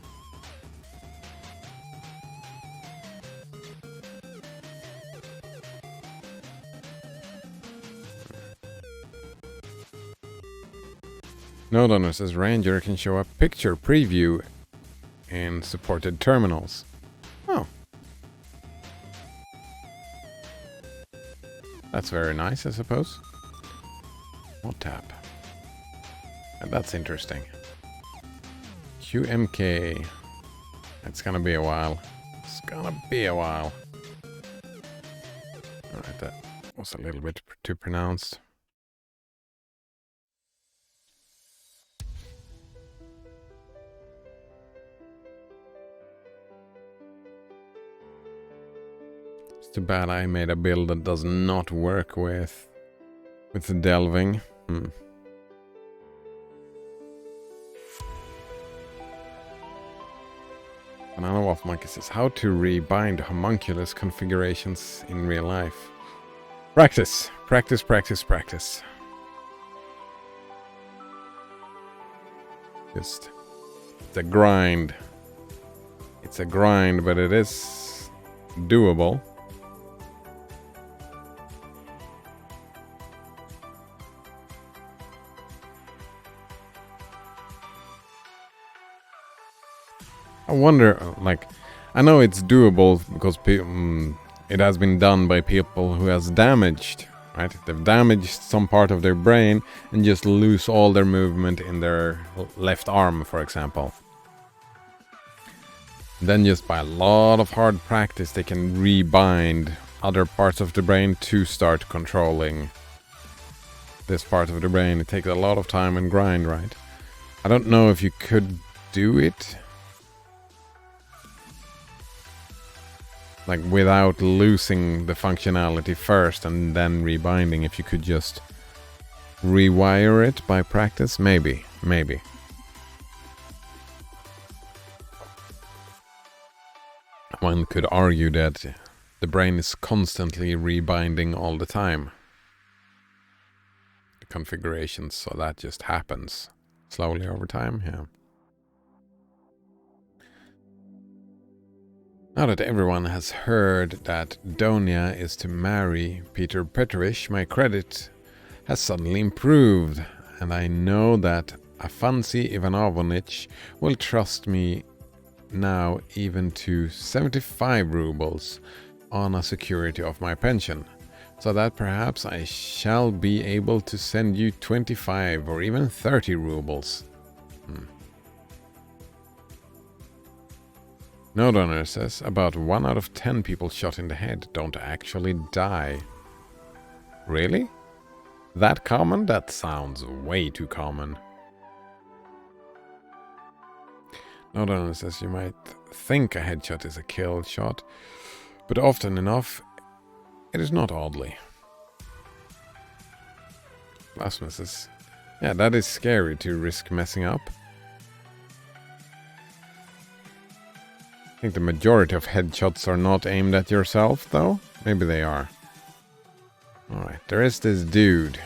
Node says Ranger can show a picture preview in supported terminals. Oh. That's very nice, I suppose. What tab? That's interesting. QMK. It's gonna be a while. It's gonna be a while. Alright, that was a little bit too pronounced. It's too bad I made a build that does not work with the delving. Banana Waffle Monkey says, how to rebind homunculus configurations in real life. Practice, practice, practice, practice. Just, it's a grind. It's a grind, but it is doable. I wonder, like, I know it's doable because it has been done by people who has damaged, right? They've damaged some part of their brain and just lose all their movement in their left arm, for example. Then just by a lot of hard practice, they can rebind other parts of the brain to start controlling this part of the brain. It takes a lot of time and grind, right? I don't know if you could do it like without losing the functionality first and then rebinding. If you could just rewire it by practice, maybe. One could argue that the brain is constantly rebinding all the time. The configurations, so that just happens slowly over time, yeah. Now that everyone has heard that Donia is to marry Peter Petrovich, my credit has suddenly improved, and I know that Afancy Ivanovich will trust me now even to 75 rubles on a security of my pension, so that perhaps I shall be able to send you 25 or even 30 rubles. No donor says about 1 out of 10 people shot in the head don't actually die. Really? That common? That sounds way too common. No donor says you might think a headshot is a kill shot, but often enough it is not, oddly. Plasma says, yeah, that is scary to risk messing up. I think the majority of headshots are not aimed at yourself, though. Maybe they are. Alright, there is this dude.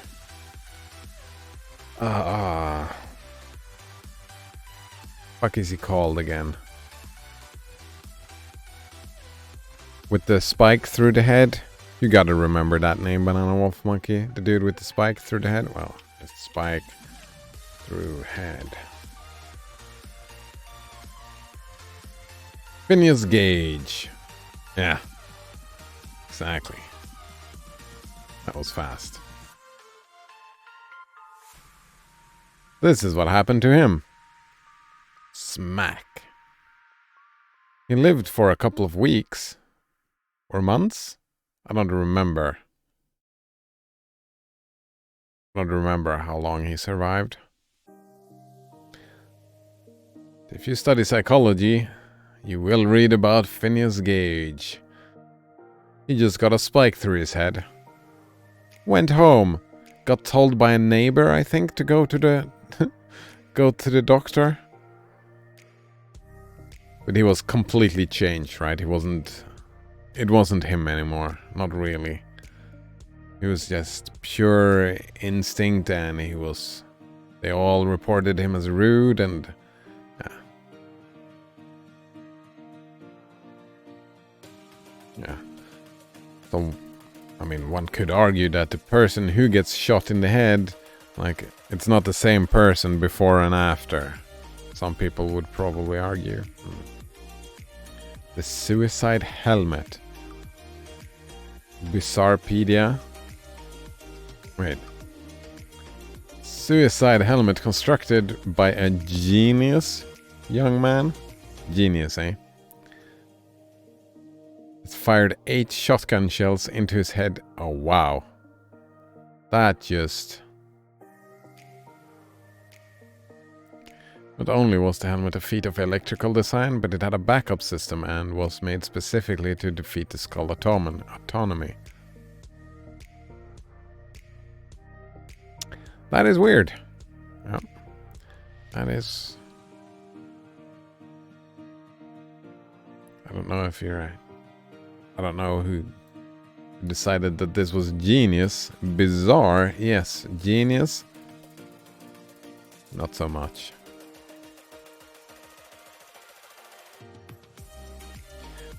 Fuck is he called again? With the spike through the head? You gotta remember that name, Banana Wolf Monkey. The dude with the spike through the head? Well, it's spike through head. Phineas Gage. Yeah. Exactly. That was fast. This is what happened to him. Smack. He lived for a couple of weeks. Or months? I don't remember. I don't remember how long he survived. If you study psychology, you will read about Phineas Gage. He just got a spike through his head. Went home. Got told by a neighbor, I think, to go to the go to the doctor. But he was completely changed, right? It wasn't him anymore. Not really. He was just pure instinct, and they all reported him as rude and yeah. So, I mean, one could argue that the person who gets shot in the head, like, it's not the same person before and after. Some people would probably argue. The suicide helmet. Bizarrepedia. Wait. Suicide helmet constructed by a genius young man. Genius, eh? Fired 8 shotgun shells into his head. Oh, wow. That just... Not only was the helmet a feat of electrical design, but it had a backup system and was made specifically to defeat the skull autonomy. That is weird. Yeah. That is... I don't know if you're right. I don't know who decided that this was genius. Bizarre, yes. Genius, not so much.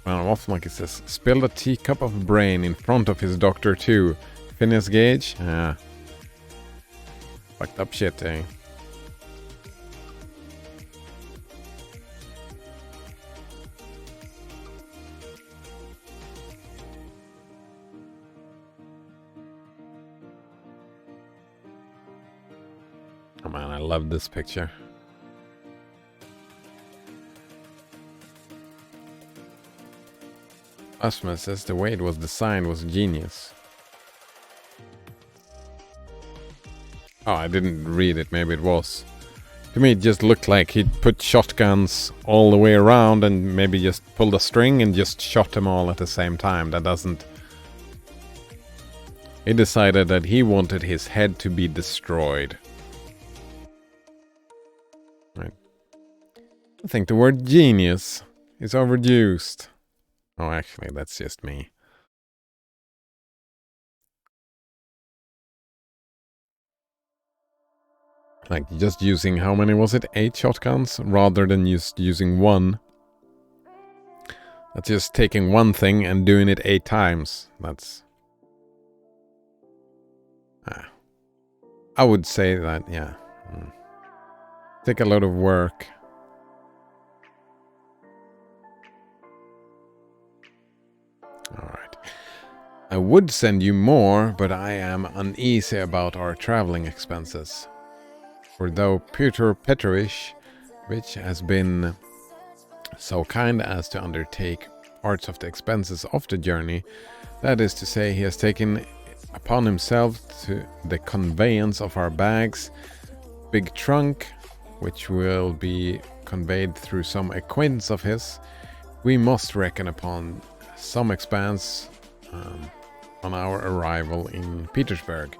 Well, Wolf Monkey says, spilled a teacup of brain in front of his doctor too. Phineas Gage? Yeah. Fucked up shit, eh? Oh man, I love this picture. Asma says the way it was designed was genius. Oh, I didn't read it. Maybe it was. To me, it just looked like he'd put shotguns all the way around and maybe just pulled a string and just shot them all at the same time. That doesn't... He decided that he wanted his head to be destroyed. Right. I think the word genius is overused. Oh, actually, that's just me. Like, just using, how many was it? 8 shotguns? Rather than just using one. That's just taking one thing and doing it 8 times. That's... I would say that, yeah. Take a lot of work. Alright. I would send you more, but I am uneasy about our traveling expenses. For though Fyodor Petrovich, which has been so kind as to undertake parts of the expenses of the journey, that is to say, he has taken upon himself the conveyance of our bags, big trunk, which will be conveyed through some acquaintance of his, we must reckon upon some expense on our arrival in Petersburg,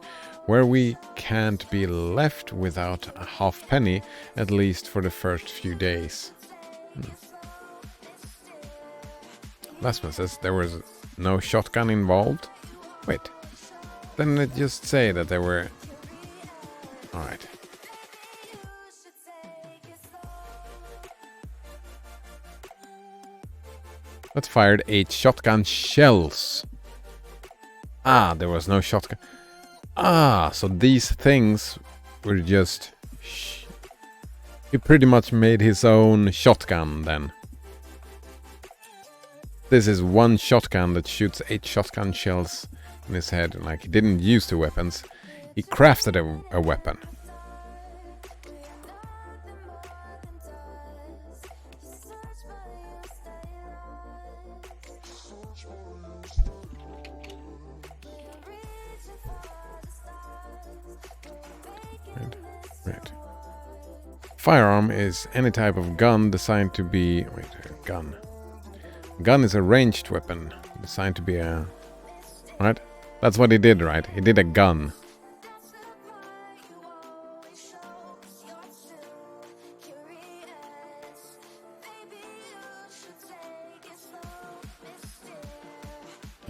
where we can't be left without a halfpenny, at least for the first few days. Lastman says there was no shotgun involved. Wait, didn't it just say that there were... Alright. That fired 8 shotgun shells. Ah, there was no shotgun. Ah, so these things were just... He pretty much made his own shotgun then. This is one shotgun that shoots 8 shotgun shells in his head. Like, he didn't use the weapons. He crafted a weapon. Right. Firearm is any type of gun designed to be... Wait, gun. Gun is a ranged weapon designed to be a... Right? That's what he did, right? He did a gun.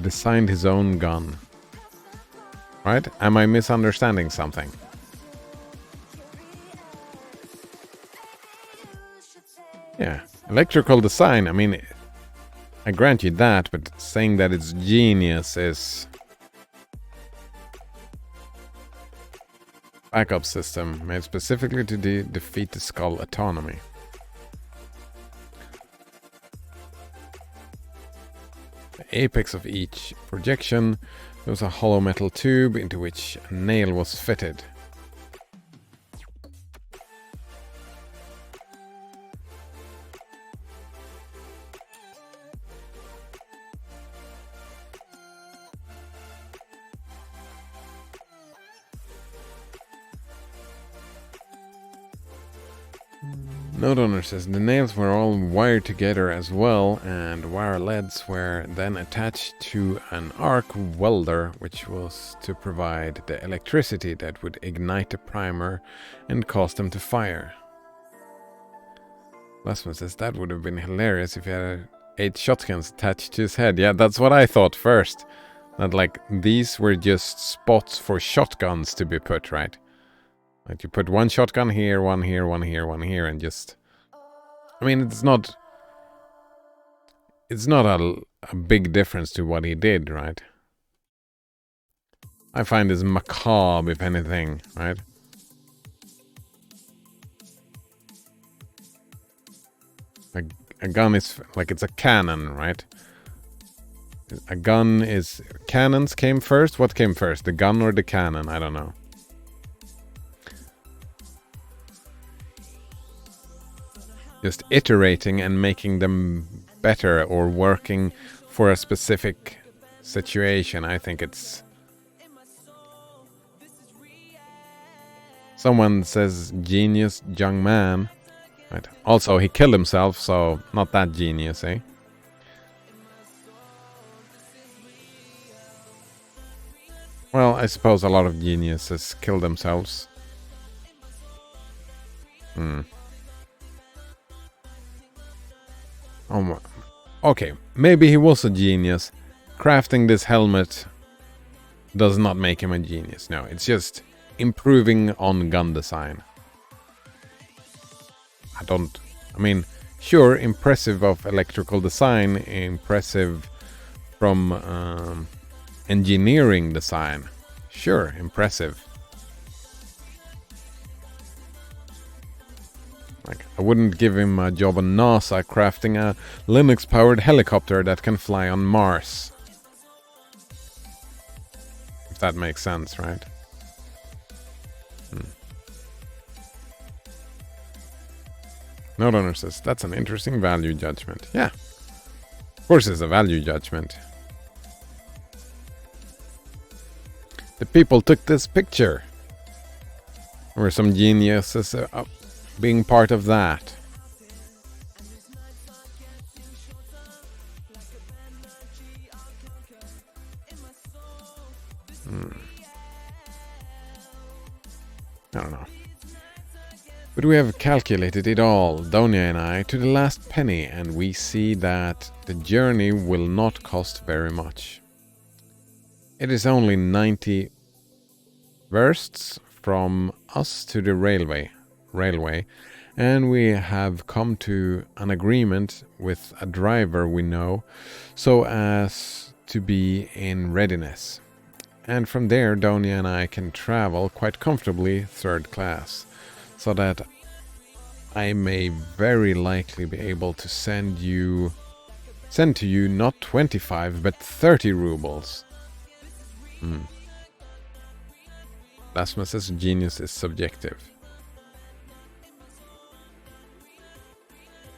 Designed his own gun. Right? Am I misunderstanding something? Yeah. Electrical design, I mean, I grant you that, but saying that it's genius is... Backup system made specifically to defeat the skull autonomy. The apex of each projection, there was a hollow metal tube into which a nail was fitted. Note owner says the nails were all wired together as well, and wire leads were then attached to an arc welder, which was to provide the electricity that would ignite the primer and cause them to fire. Last one says that would have been hilarious if he had 8 shotguns attached to his head. Yeah, that's what I thought first. That like these were just spots for shotguns to be put, right? Like you put one shotgun here, one here, one here, one here, and just... I mean, it's not a big difference to what he did, right? I find this macabre, if anything, right? A gun is like, it's a cannon, right? A gun is... Cannons came first? What came first? The gun or the cannon? I don't know. just iterating and making them better or working for a specific situation. I think it's... Someone says genius young man. Right. Also, he killed himself, so not that genius, eh? Well, I suppose a lot of geniuses kill themselves. Oh, okay, maybe he was a genius. Crafting this helmet does not make him a genius. No, it's just improving on gun design. I mean, sure, impressive of electrical design, impressive from engineering design. Sure, impressive. Like, I wouldn't give him a job on NASA crafting a Linux-powered helicopter that can fly on Mars. If that makes sense, right? Note says, that's an interesting value judgment. Yeah, of course it's a value judgment. The people took this picture. Or some geniuses being part of that. I don't know. But we have calculated it all, Donia and I, to the last penny, and we see that the journey will not cost very much. It is only 90 versts from us to the railway, and we have come to an agreement with a driver we know, so as to be in readiness. And from there, Donia and I can travel quite comfortably third class, so that I may very likely be able to send to you not 25 but 30 rubles. Lasmus's genius is subjective.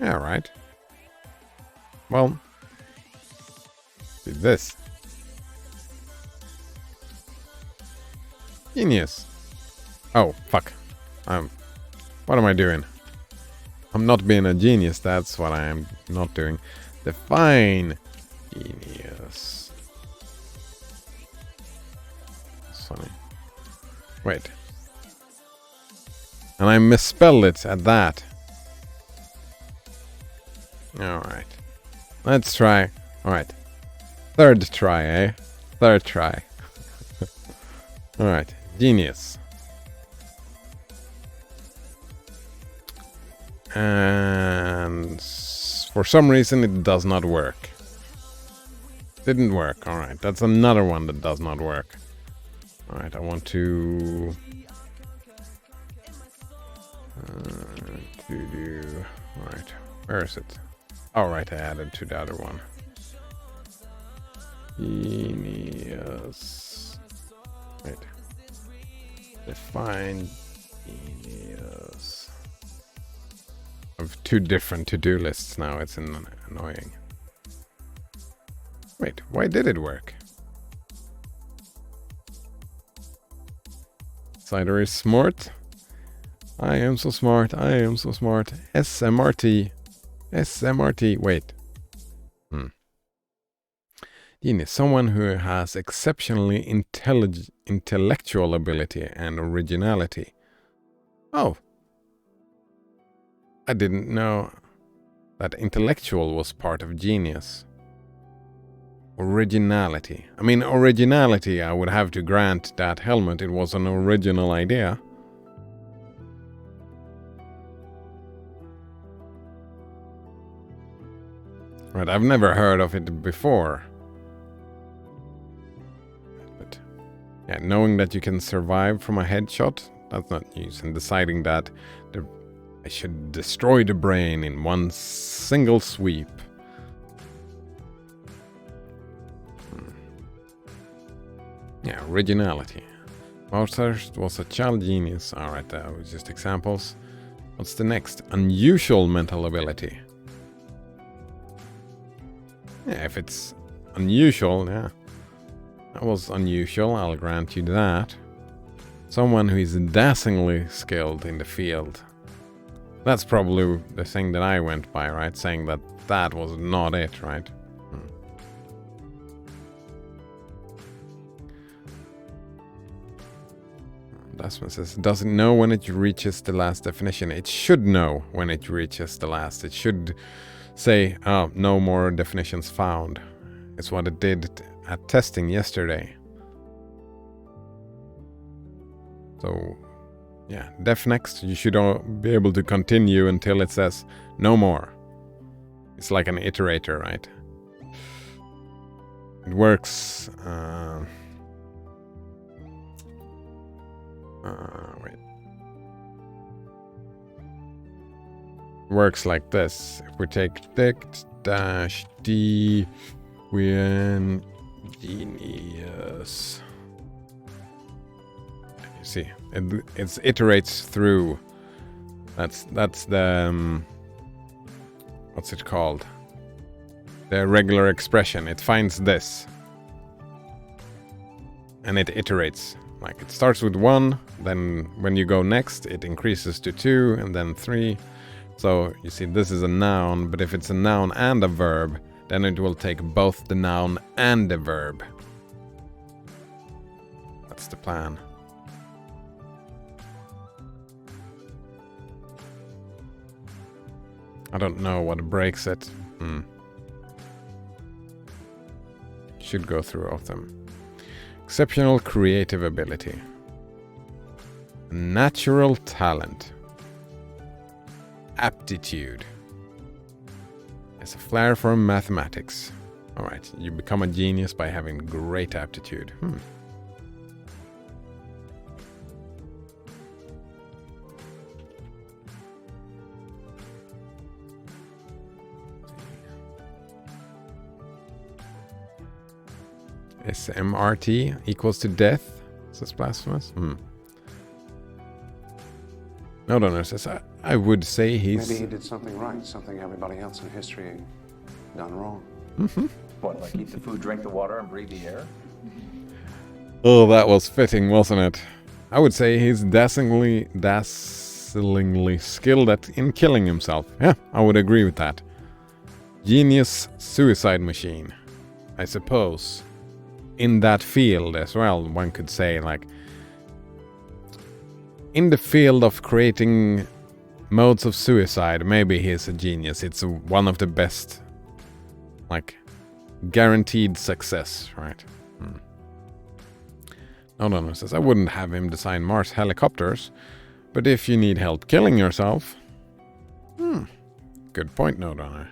Yeah, right. Well, do this. Genius. Oh, fuck. What am I doing? I'm not being a genius, that's what I am not doing. Define genius. That's funny. Wait. And I misspelled it at that. Alright. Let's try. Alright. Third try, eh? Third try. Alright. Genius. And for some reason it does not work. Didn't work. Alright, that's another one that does not work. Alright, I want to do... Alright, where is it? Alright, I added to the other one. Genius. Wait. Define genius. I have two different to-do lists now. It's annoying. Wait, why did it work? Cider is smart. I am so smart. I am so smart. SMRT. SMRT. Wait. Genius. Someone who has exceptionally intellectual ability and originality. Oh. I didn't know that intellectual was part of genius. Originality. I mean, originality, I would have to grant that helmet. It was an original idea. Right, I've never heard of it before. But, yeah, knowing that you can survive from a headshot, that's not news. And deciding that I should destroy the brain in one single sweep. Yeah, originality. Mozart was a child genius. Alright, that was just examples. What's the next? Unusual mental ability. Yeah, if it's unusual, yeah. That was unusual, I'll grant you that. Someone who is dazzlingly skilled in the field. That's probably the thing that I went by, right? Saying that that was not it, right? Dasman says, does it know when it reaches the last definition? It should know when it reaches the last. It should say, oh, no more definitions found. It's what it did at testing yesterday. So, yeah, def next, you should be able to continue until it says no more. It's like an iterator, right? It works. Wait. Works like this. If we take dict dash d, when genius. You see, it iterates through. That's the what's it called? The regular expression. It finds this, and it iterates. Like it starts with 1, then when you go next, it increases to 2, and then 3. So you see, this is a noun, but if it's a noun and a verb, then it will take both the noun and the verb. That's the plan. I don't know what breaks it. Should go through all of them. Exceptional creative ability. Natural talent. Aptitude. It's a flair for mathematics. Alright, you become a genius by having great aptitude. SMRT equals to death, says Blasphemous. No, says I would say he's... Maybe he did something right, something everybody else in history done wrong. What, like eat the food, drink the water, and breathe the air? Oh, that was fitting, wasn't it? I would say he's dazzlingly skilled in killing himself. Yeah, I would agree with that. Genius suicide machine, I suppose. In that field as well, one could say, like, in the field of creating modes of suicide, maybe he's a genius. It's one of the best, like, guaranteed success, right? No says, I wouldn't have him design Mars helicopters, but if you need help killing yourself... Good point, No Donor.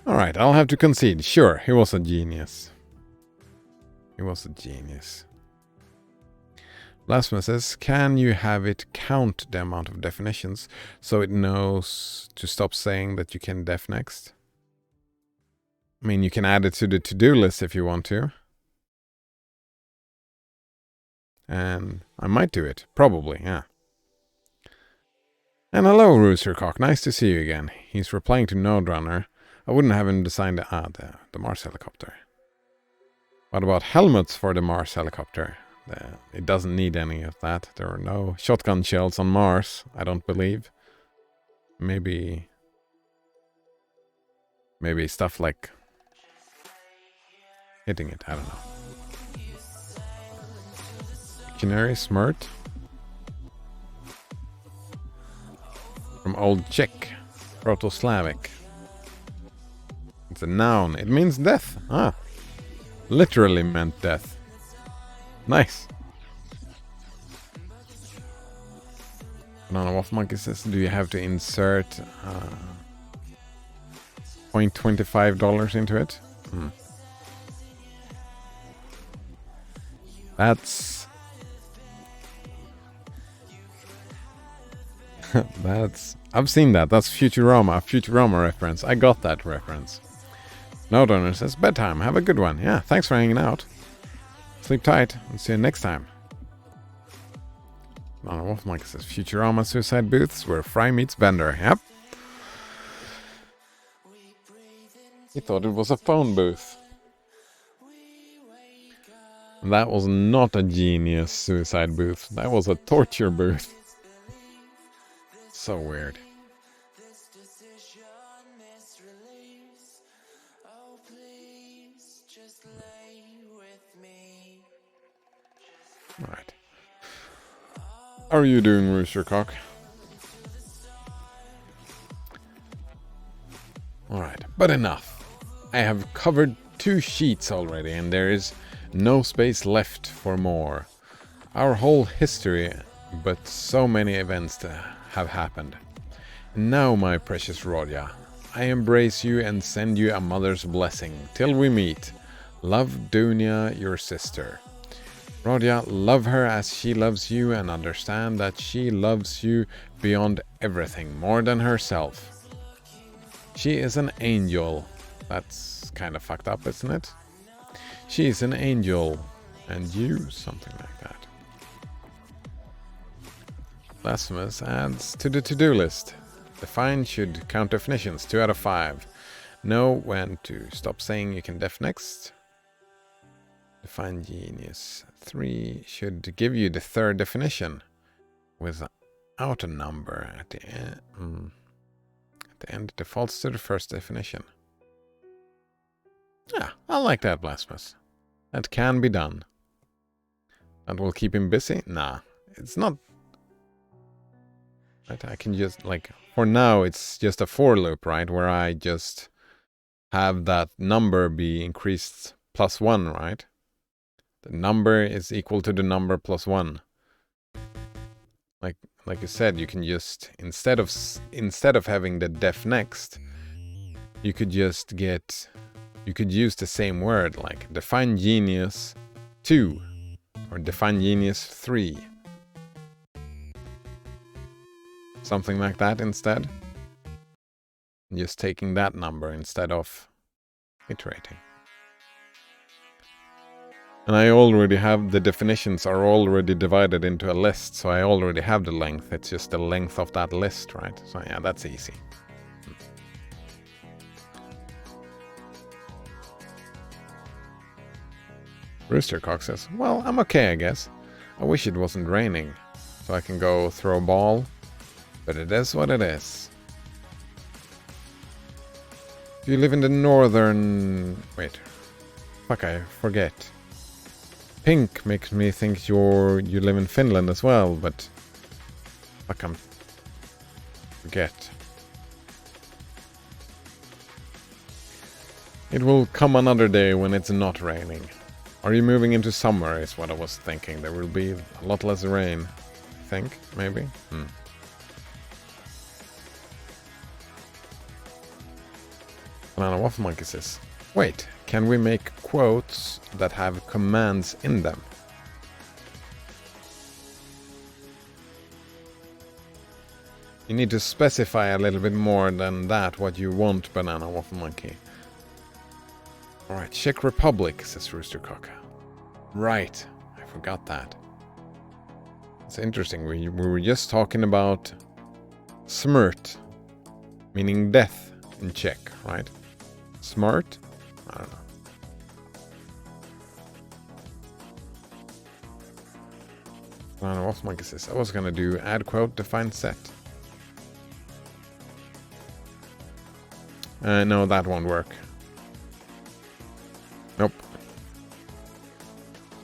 Alright, I'll have to concede. Sure, he was a genius. He was a genius. Last one says, can you have it count the amount of definitions so it knows to stop saying that you can def next? I mean, you can add it to the to-do list if you want to. And I might do it. Probably, yeah. And hello, Roostercock. Nice to see you again. He's replying to Node Runner. I wouldn't have him design the Mars helicopter. What about helmets for the Mars helicopter? It doesn't need any of that. There are no shotgun shells on Mars, I don't believe. Maybe stuff like hitting it, I don't know. Dictionary, smart. From Old Czech, Proto-Slavic. It's a noun. It means death. Ah. Literally meant death. Nice. Banana Waffle Monkey says, do you have to insert $0.25 into it? That's I've seen that. That's Futurama reference. I got that reference. No Donor says, bedtime. Have a good one. Yeah, thanks for hanging out. Sleep tight and see you next time. Wolfmike says Futurama suicide booths where Fry meets Bender. Yep. He thought it was a phone booth. That was not a genius suicide booth. That was a torture booth. So weird. Alright. How are you doing, Roostercock? Alright, but enough. I have covered 2 sheets already, and there is no space left for more. Our whole history, but so many events have happened. And now, my precious Rodya, I embrace you and send you a mother's blessing. Till we meet. Love, Dunya, your sister. Rodya, love her as she loves you and understand that she loves you beyond everything, more than herself. She is an angel. That's kind of fucked up, isn't it? She is an angel, and you, something like that. Blasphemous adds to the to-do list. Define should count definitions, 2 out of 5. Know when to stop saying you can def next. Define genius. 3 should give you the 3rd definition without a number at the end. At the end, it defaults to the 1st definition. Yeah, I like that, Blasphemous. That can be done. That will keep him busy? Nah, it's not. Right, I can just, like, for now, it's just a for loop, right? Where I just have that number be increased +1, right? The number is equal to the number +1. Like you said, you can just, instead of having the def next, you could just get. You could use the same word, like define genius 2 or define genius 3. Something like that instead. Just taking that number instead of iterating. And I already have the definitions are already divided into a list, so I already have the length. It's just the length of that list, right? So yeah, that's easy. Roostercock says, well, I'm okay, I guess. I wish it wasn't raining, so I can go throw a ball, but it is what it is. Do you live in the northern... Wait. Fuck, I forget. Pink makes me think you live in Finland as well, but... Fuck, I forget. It will come another day when it's not raining. Are you moving into summer is what I was thinking. There will be a lot less rain. I think, maybe? Banana Waffle Monkey says, wait, can we make quotes that have commands in them? You need to specify a little bit more than that what you want, Banana Waffle Monkey. Alright, Czech Republic, says Roostercock. Right, I forgot that. It's interesting, we were just talking about smrt, meaning death in Czech, right? Smrt? I don't know. Banana Waffle Monkey says, I was gonna do add quote define set. No, that won't work. Nope.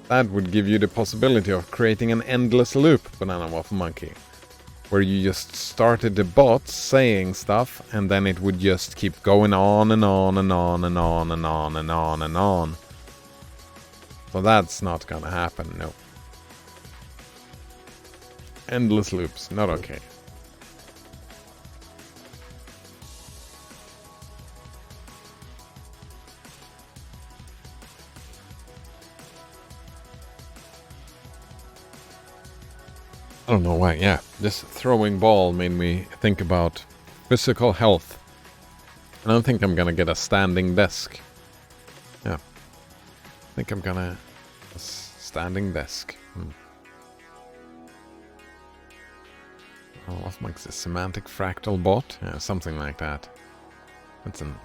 That would give you the possibility of creating an endless loop, Banana Waffle Monkey. Where you just started the bot saying stuff, and then it would just keep going on and on and on and on and on and on and on. So that's not gonna happen, no. Endless loops, not okay. I don't know why, yeah. This throwing ball made me think about physical health. I don't think I'm gonna get a standing desk. Yeah. I think I'm gonna... a standing desk. What makes a semantic fractal bot? Yeah, something like that. That's an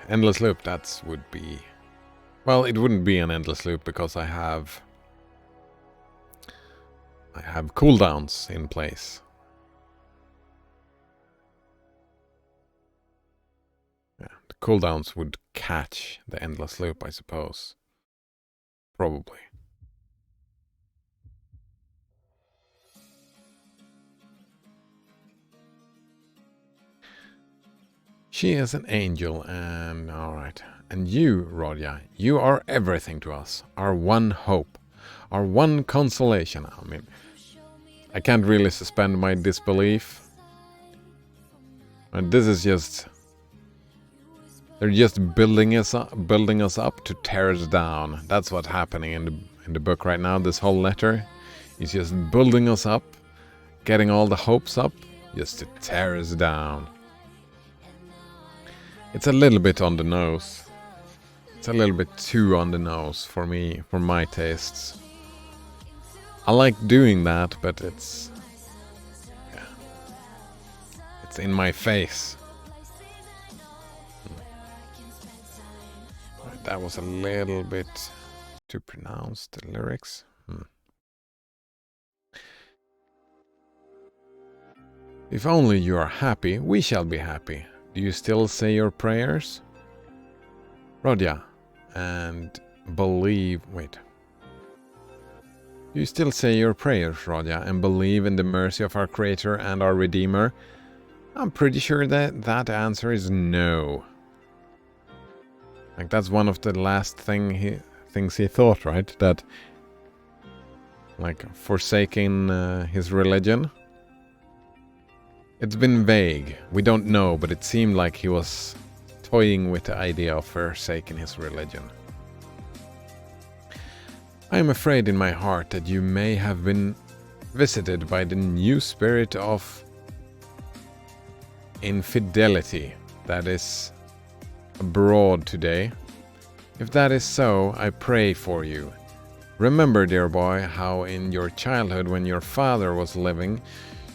endless loop. That would be. Well, it wouldn't be an endless loop because I have cooldowns in place. Yeah, the cooldowns would catch the endless loop, I suppose. Probably. She is an angel, and alright. And you, Rodya, you are everything to us. Our one hope. Our one consolation. I mean, I can't really suspend my disbelief. And this is just... They're just building us up to tear us down. That's what's happening in the book right now. This whole letter is just building us up, getting all the hopes up, just to tear us down. It's a little bit on the nose. It's a little bit too on the nose for me, for my tastes. I like doing that, but it's in my face. That was a little bit too pronounced, the lyrics. If only you are happy, we shall be happy. Do you still say your prayers? Rodya, and believe... Wait. Do you still say your prayers, Rodya, and believe in the mercy of our Creator and our Redeemer? I'm pretty sure that answer is no. Like, that's one of the last things he thought, right? That, like, forsaking his religion. It's been vague. We don't know, but it seemed like he was toying with the idea of forsaking his religion. I am afraid in my heart that you may have been visited by the new spirit of infidelity that is abroad today. If that is so, I pray for you. Remember, dear boy, how in your childhood, when your father was living,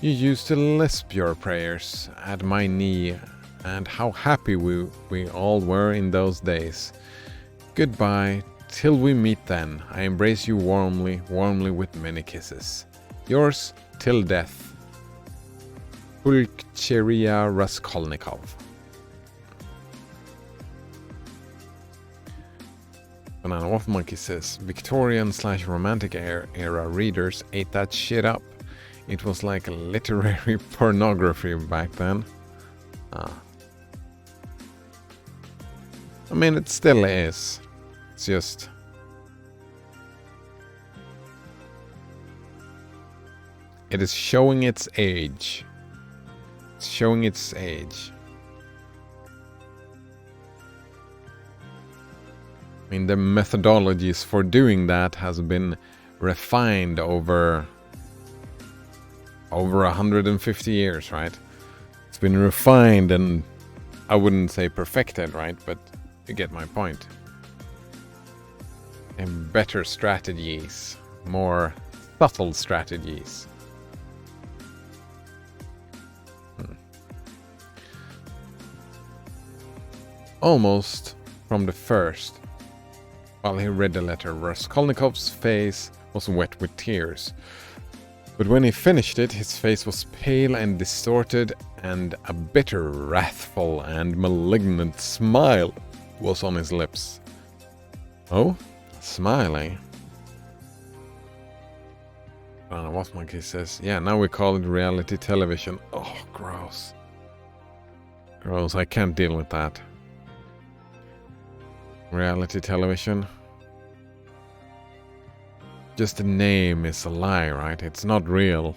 you used to lisp your prayers at my knee, and how happy we all were in those days. Goodbye, till we meet then. I embrace you warmly, warmly with many kisses. Yours till death, Pulcheria Raskolnikov. Banana Waffle Monkey says, Victorian/Romantic era readers ate that shit up. It was like literary pornography back then. I mean, it still is. It's just... It is showing its age. It's showing its age. I mean, the methodologies for doing that has been refined over 150 years, right? It's been refined and I wouldn't say perfected, right? But you get my point. And better strategies, more subtle strategies. Almost from the first. While he read the letter, Raskolnikov's face was wet with tears. But when he finished it, his face was pale and distorted, and a bitter, wrathful, and malignant smile was on his lips. Oh? Smiling? I don't know what Monkey says. Yeah, now we call it reality television. Oh, gross. Gross, I can't deal with that. Reality television. Just the name is a lie, right? It's not real.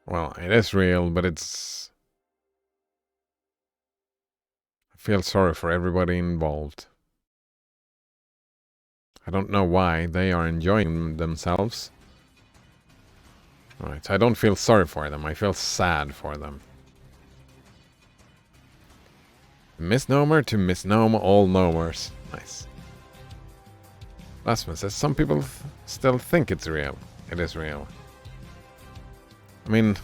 Well, it is real, but it's... I feel sorry for everybody involved. I don't know why they are enjoying themselves. Alright, so I don't feel sorry for them, I feel sad for them. Misnomer to misnomer all nomers. Nice. Lasman says, some people still think it's real. It is real. I mean,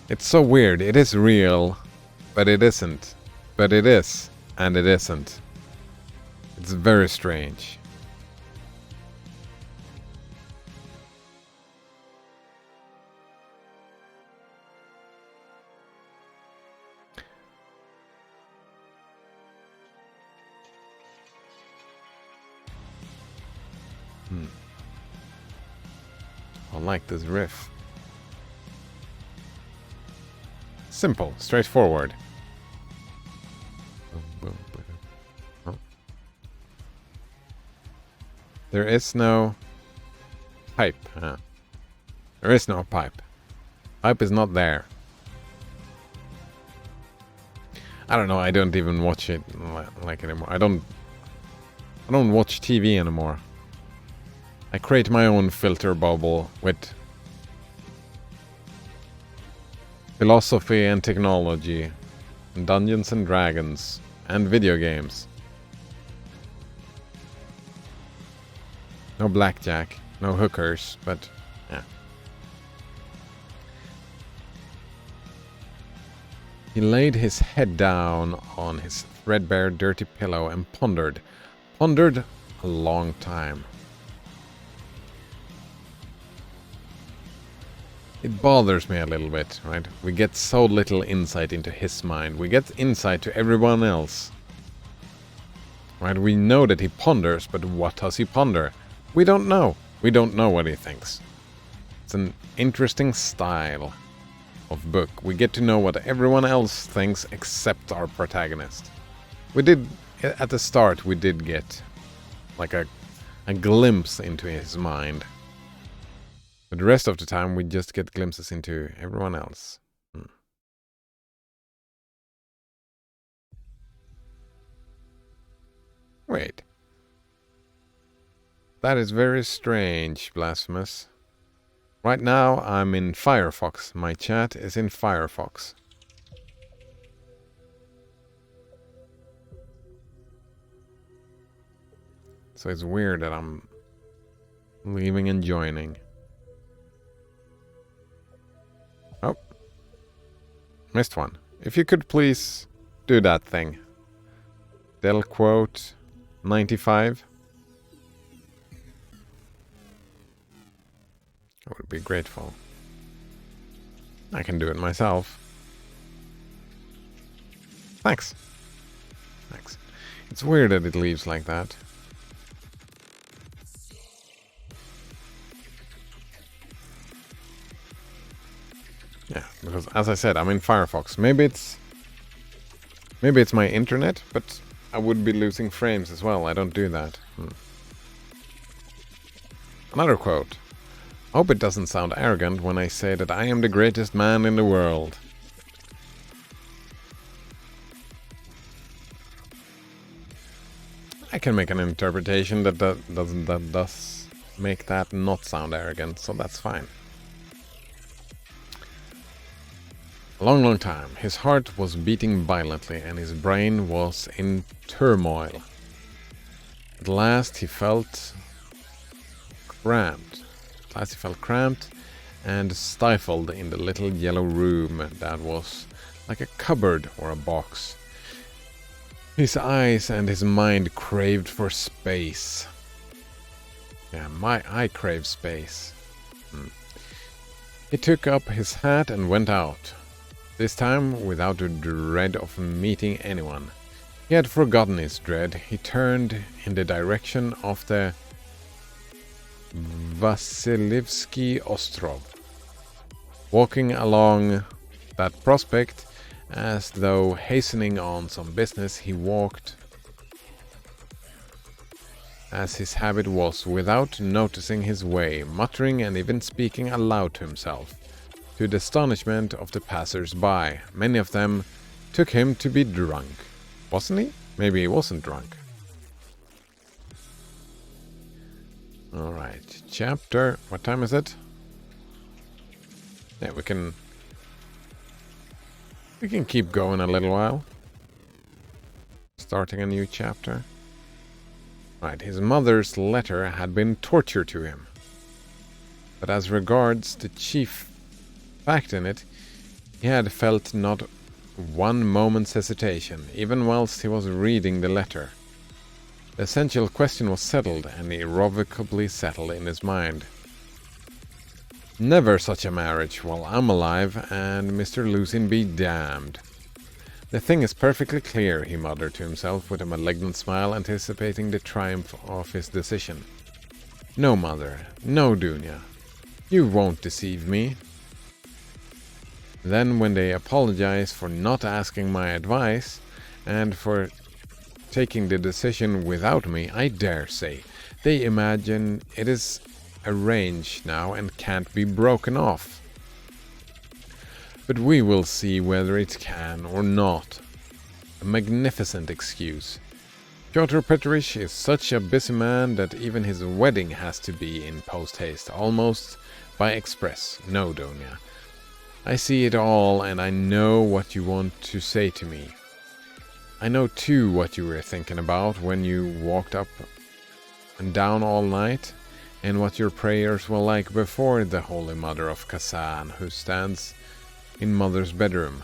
it's so weird. It is real, but it isn't. But it is, and it isn't. It's very strange. I like this riff. Simple, straightforward. Oh. There is no pipe. Huh? There is no pipe. Pipe is not there. I don't know. I don't even watch it like anymore. I don't watch TV anymore. I create my own filter bubble with philosophy and technology, and Dungeons and Dragons, and video games. No blackjack, no hookers, but yeah. He laid his head down on his threadbare, dirty pillow and pondered a long time. It bothers me a little bit, right? We get so little insight into his mind. We get insight to everyone else. Right? We know that he ponders, but what does he ponder? We don't know. We don't know what he thinks. It's an interesting style of book. We get to know what everyone else thinks except our protagonist. We did, at the start, we did get like a glimpse into his mind. But the rest of the time, we just get glimpses into everyone else. Wait. That is very strange, Blasphemous. Right now, I'm in Firefox. My chat is in Firefox. So it's weird that I'm leaving and joining. Oh. Missed one. If you could please do that thing. Del quote 95. I would be grateful. I can do it myself. Thanks. Thanks. It's weird that it leaves like that. Yeah, because as I said, I'm in Firefox. Maybe it's my internet, but I would be losing frames as well. I don't do that. Another quote. I hope it doesn't sound arrogant when I say that I am the greatest man in the world. I can make an interpretation that does make that not sound arrogant, so that's fine. A long time. His heart was beating violently and his brain was in turmoil. At last he felt cramped. And stifled in the little yellow room that was like a cupboard or a box. His eyes and his mind craved for space. Yeah, I crave space. He took up his hat and went out. This time without the dread of meeting anyone. He had forgotten his dread. He turned in the direction of the Vasilivsky Ostrov. Walking along that prospect, as though hastening on some business, he walked, as his habit was, without noticing his way, muttering and even speaking aloud to himself. To the astonishment of the passers-by, many of them took him to be drunk. Wasn't he? Maybe he wasn't drunk. Alright, chapter... What time is it? Yeah, we can keep going a little while. Starting a new chapter. Right, his mother's letter had been torture to him. But as regards the chief fact in it, he had felt not one moment's hesitation, even whilst he was reading the letter. The essential question was settled, and irrevocably settled in his mind. Never such a marriage while I'm alive, and Mr. Lucien be damned. The thing is perfectly clear, he muttered to himself with a malignant smile, anticipating the triumph of his decision. No, mother, no, Dunya. You won't deceive me. Then, when they apologize for not asking my advice, and for taking the decision without me, I dare say, they imagine it is arranged now and can't be broken off. But we will see whether it can or not. A magnificent excuse. Pyotr Petrovich is such a busy man that even his wedding has to be in post-haste, almost by express. No, Donia. I see it all, and I know what you want to say to me. I know too what you were thinking about when you walked up and down all night, and what your prayers were like before the Holy Mother of Kazan, who stands in Mother's bedroom.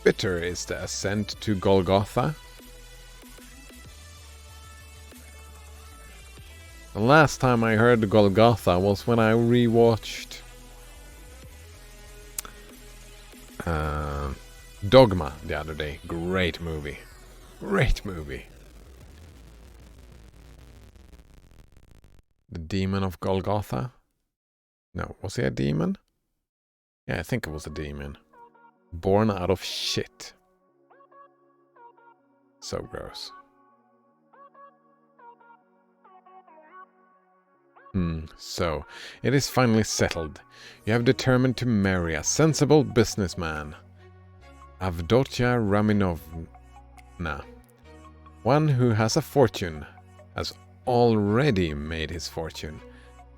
Bitter is the ascent to Golgotha. The last time I heard Golgotha was when I rewatched Dogma the other day. Great movie. Great movie. The Demon of Golgotha? No, was he a demon? Yeah, I think it was a demon. Born out of shit. So gross. So, it is finally settled. You have determined to marry a sensible businessman. Avdotya Raminovna. One who has a fortune. Has already made his fortune.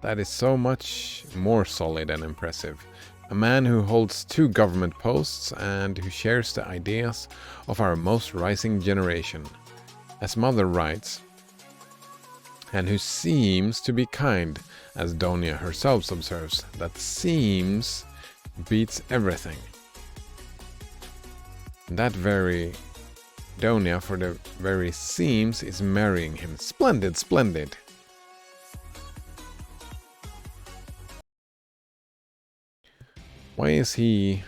That is so much more solid and impressive. A man who holds 2 government posts and who shares the ideas of our most rising generation. As Mother writes, and who seems to be kind, as Donia herself observes, that seems beats everything. That very Donia, for the very seems, is marrying him. Splendid, splendid. Why is he...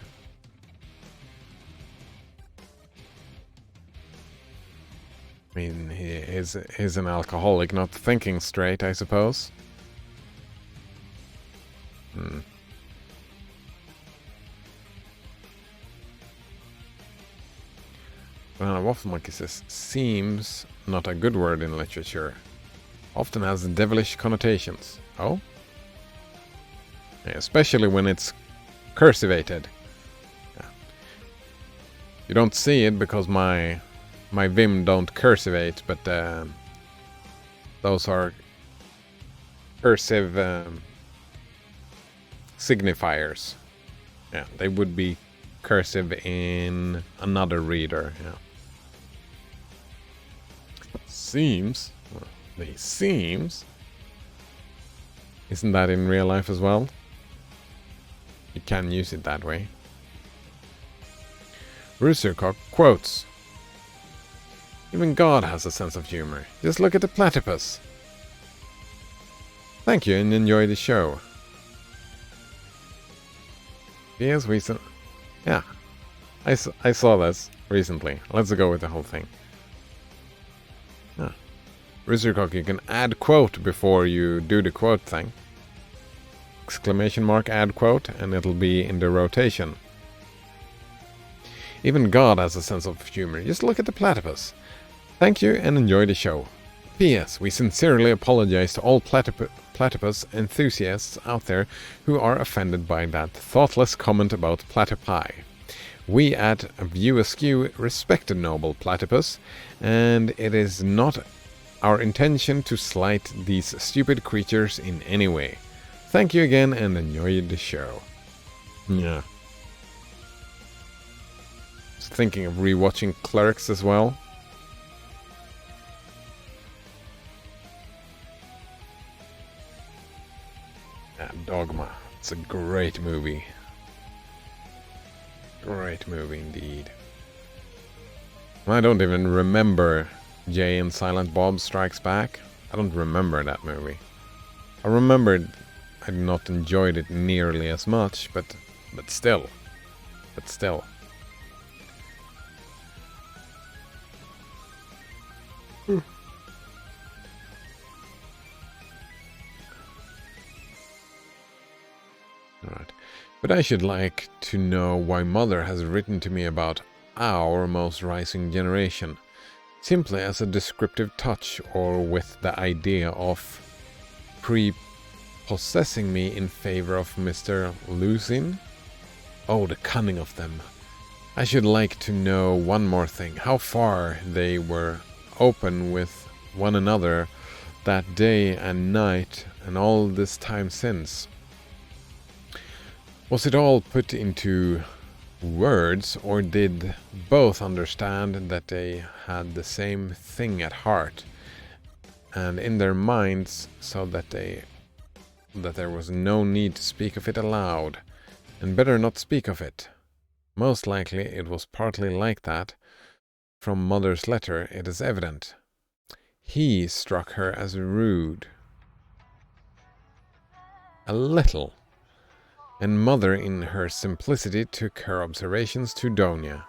I mean, he's an alcoholic, not thinking straight, I suppose. Wafflemonkey says, seems not a good word in literature. Often has devilish connotations. Oh? Yeah, especially when it's cursivated. Yeah. You don't see it because my Vim don't cursivate, but those are cursive signifiers. Yeah, they would be cursive in another reader. Yeah. Seems. Well, they seems. Isn't that in real life as well? You can use it that way. Roostercock quotes. Even God has a sense of humor. Just look at the platypus. Thank you and enjoy the show. Yes, yeah. I saw this recently. Let's go with the whole thing. Roostercock, you can add quote before you do the quote thing. Exclamation mark add quote, and it'll be in the rotation. Even God has a sense of humor. Just look at the platypus. Thank you and enjoy the show. P.S. We sincerely apologize to all platypus enthusiasts out there who are offended by that thoughtless comment about platypi. We at View Askew respect the noble platypus, and it is not our intention to slight these stupid creatures in any way. Thank you again and enjoy the show. Yeah. Was thinking of rewatching Clerks as well. It's a great movie. Great movie indeed. I don't even remember Jay and Silent Bob Strikes Back. I don't remember that movie. I remembered I not enjoyed it nearly as much, but still. Alright. But I should like to know why Mother has written to me about our most rising generation, simply as a descriptive touch or with the idea of prepossessing me in favor of Mr. Lucien? Oh, the cunning of them. I should like to know one more thing, how far they were open with one another that day and night and all this time since. Was it all put into words, or did both understand that they had the same thing at heart and in their minds, so that there was no need to speak of it aloud, and better not speak of it? Most likely it was partly like that. From Mother's letter it is evident. He struck her as rude. A little. And Mother in her simplicity took her observations to Donia.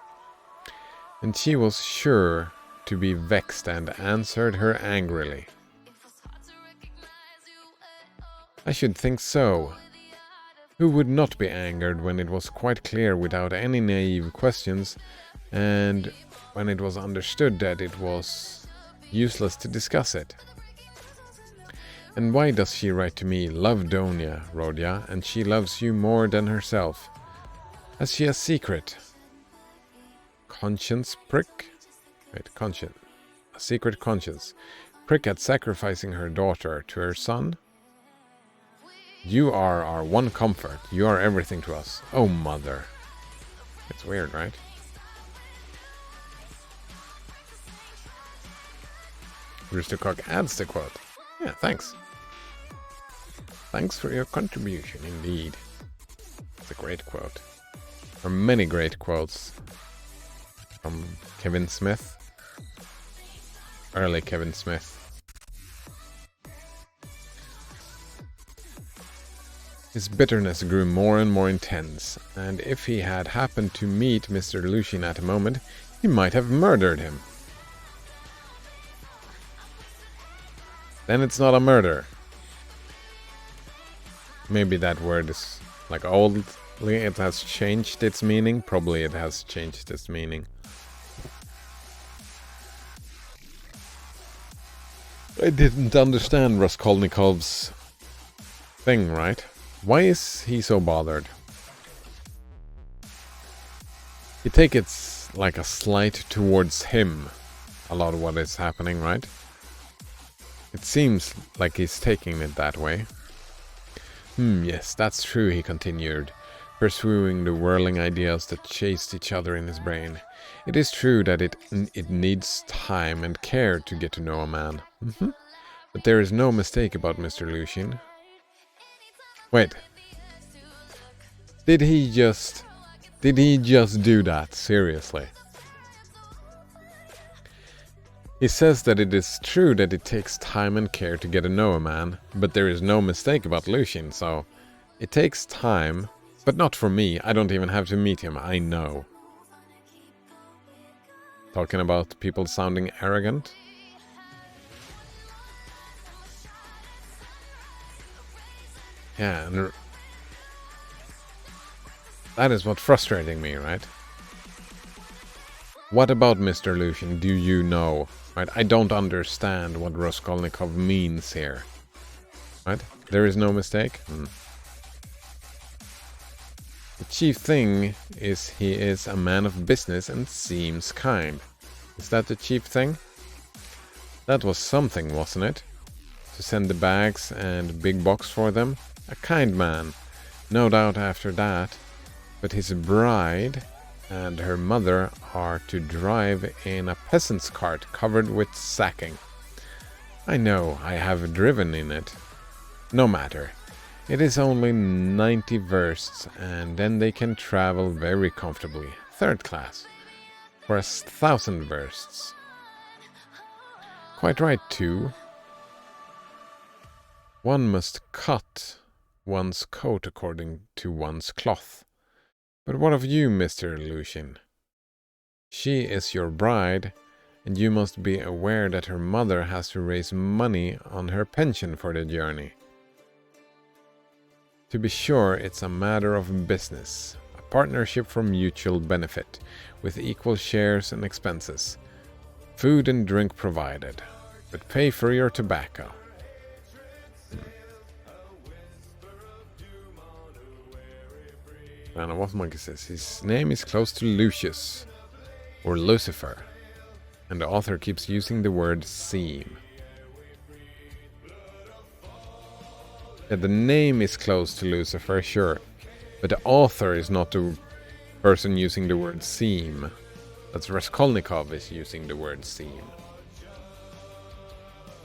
And she was sure to be vexed and answered her angrily. I should think so. Who would not be angered when it was quite clear without any naive questions, and when it was understood that it was useless to discuss it? And why does she write to me, "Love Donia, Rodya, and she loves you more than herself"? Has she a secret? Conscience prick? Wait, conscience. A secret conscience. Prick at sacrificing her daughter to her son? You are our one comfort. You are everything to us. Oh, Mother. It's weird, right? Rooster Cock adds the quote. Yeah, thanks. Thanks for your contribution, indeed. It's a great quote. There are many great quotes from Kevin Smith. Early Kevin Smith. His bitterness grew more and more intense, and if he had happened to meet Mr. Lucien at a moment, he might have murdered him. Then it's not a murder. Maybe that word is like oldly, it has changed its meaning. Probably it has changed its meaning. I didn't understand Raskolnikov's thing, right? Why is he so bothered? You take it's like a slight towards him, a lot of what is happening, right? It seems like he's taking it that way. Yes, that's true, he continued, pursuing the whirling ideas that chased each other in his brain. It is true that it needs time and care to get to know a man. But there is no mistake about Mr. Lucien. Wait. Did he just do that? Seriously? He says that it is true that it takes time and care to get to know a man, but there is no mistake about Lucien, so it takes time, but not for me. I don't even have to meet him, I know. Talking about people sounding arrogant? Yeah, and that is what's frustrating me, right? What about Mr. Lucien do you know? Right? I don't understand what Raskolnikov means here. Right? There is no mistake? The chief thing is he is a man of business and seems kind. Is that the chief thing? That was something, wasn't it? To send the bags and big box for them? A kind man, no doubt after that. But his bride and her mother are to drive in a peasant's cart covered with sacking. I know, I have driven in it. No matter. It is only 90 versts, and then they can travel very comfortably, third class, for 1,000 versts. Quite right, too. One must cut one's coat according to one's cloth. But what of you, Mr. Lucian? She is your bride, and you must be aware that her mother has to raise money on her pension for the journey. To be sure, it's a matter of business, a partnership for mutual benefit, with equal shares and expenses, food and drink provided, but pay for your tobacco. I don't know what Monkey says. His name is close to Lucius, or Lucifer, and the author keeps using the word seem. Yeah, the name is close to Lucifer, sure, but the author is not the person using the word seem. That's Raskolnikov is using the word seem.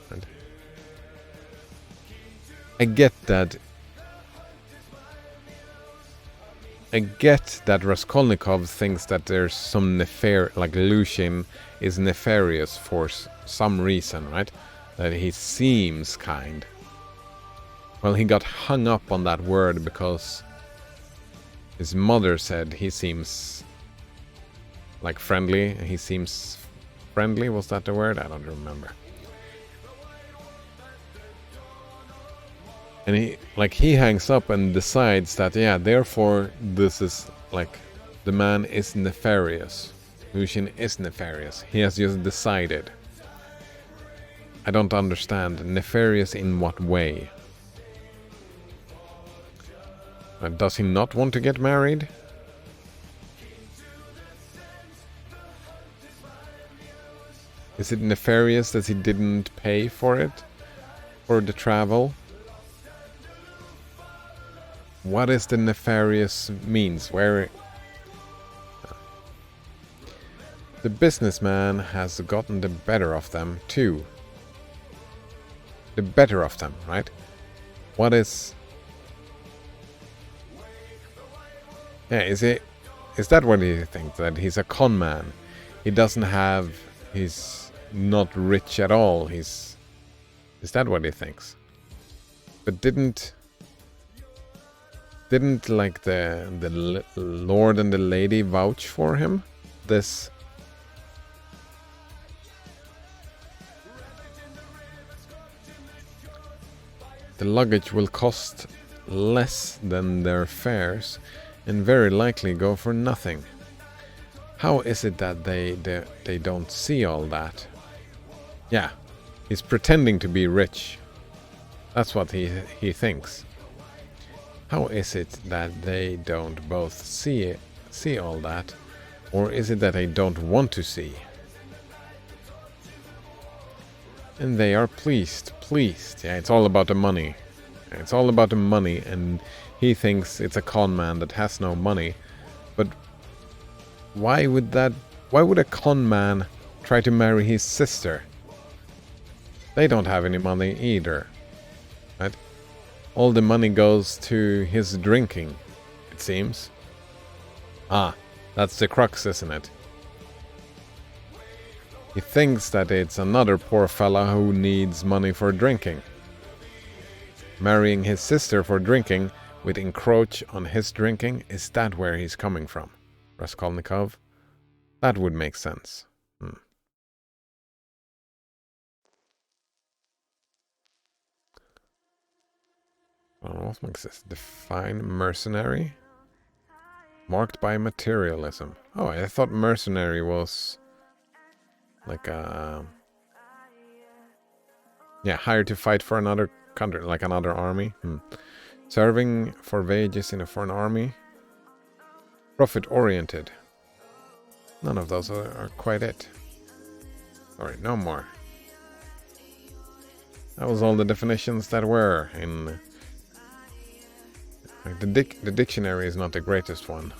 And I get that Raskolnikov thinks that there's some like Lucian is nefarious for some reason, right? That he seems kind. Well, he got hung up on that word because his mother said he seems like friendly. He seems friendly, was that the word? I don't remember. And he hangs up and decides that, yeah, therefore this is like the man is nefarious. Lucian is nefarious. He has just decided. I don't understand. Nefarious in what way? Does he not want to get married? Is it nefarious that he didn't pay for it? For the travel? What is the nefarious means? Where the businessman has gotten the better of them too. The better of them, right? What is... Yeah, is that what he thinks? That he's a con man? He doesn't have... He's not rich at all. Is that what he thinks? But didn't like the lord and the lady vouch for him? The luggage will cost less than their fares and very likely go for nothing. How is it that they don't see all that? Yeah, he's pretending to be rich. That's what he thinks. How is it that they don't both see all that, or is it that they don't want to see? And they are pleased. Yeah, it's all about the money. It's all about the money, and he thinks it's a con man that has no money. But why would a con man try to marry his sister? They don't have any money either, right? All the money goes to his drinking, it seems. Ah, that's the crux, isn't it? He thinks that it's another poor fella who needs money for drinking. Marrying his sister for drinking would encroach on his drinking. Is that where he's coming from? Raskolnikov? That would make sense. What makes this? Define mercenary? Marked by materialism. Oh, I thought mercenary was like hired to fight for another country, like another army. Serving for wages in a foreign army. Profit-oriented. None of those are quite it. Alright, no more. That was all the definitions that were in... Like the dictionary is not the greatest one.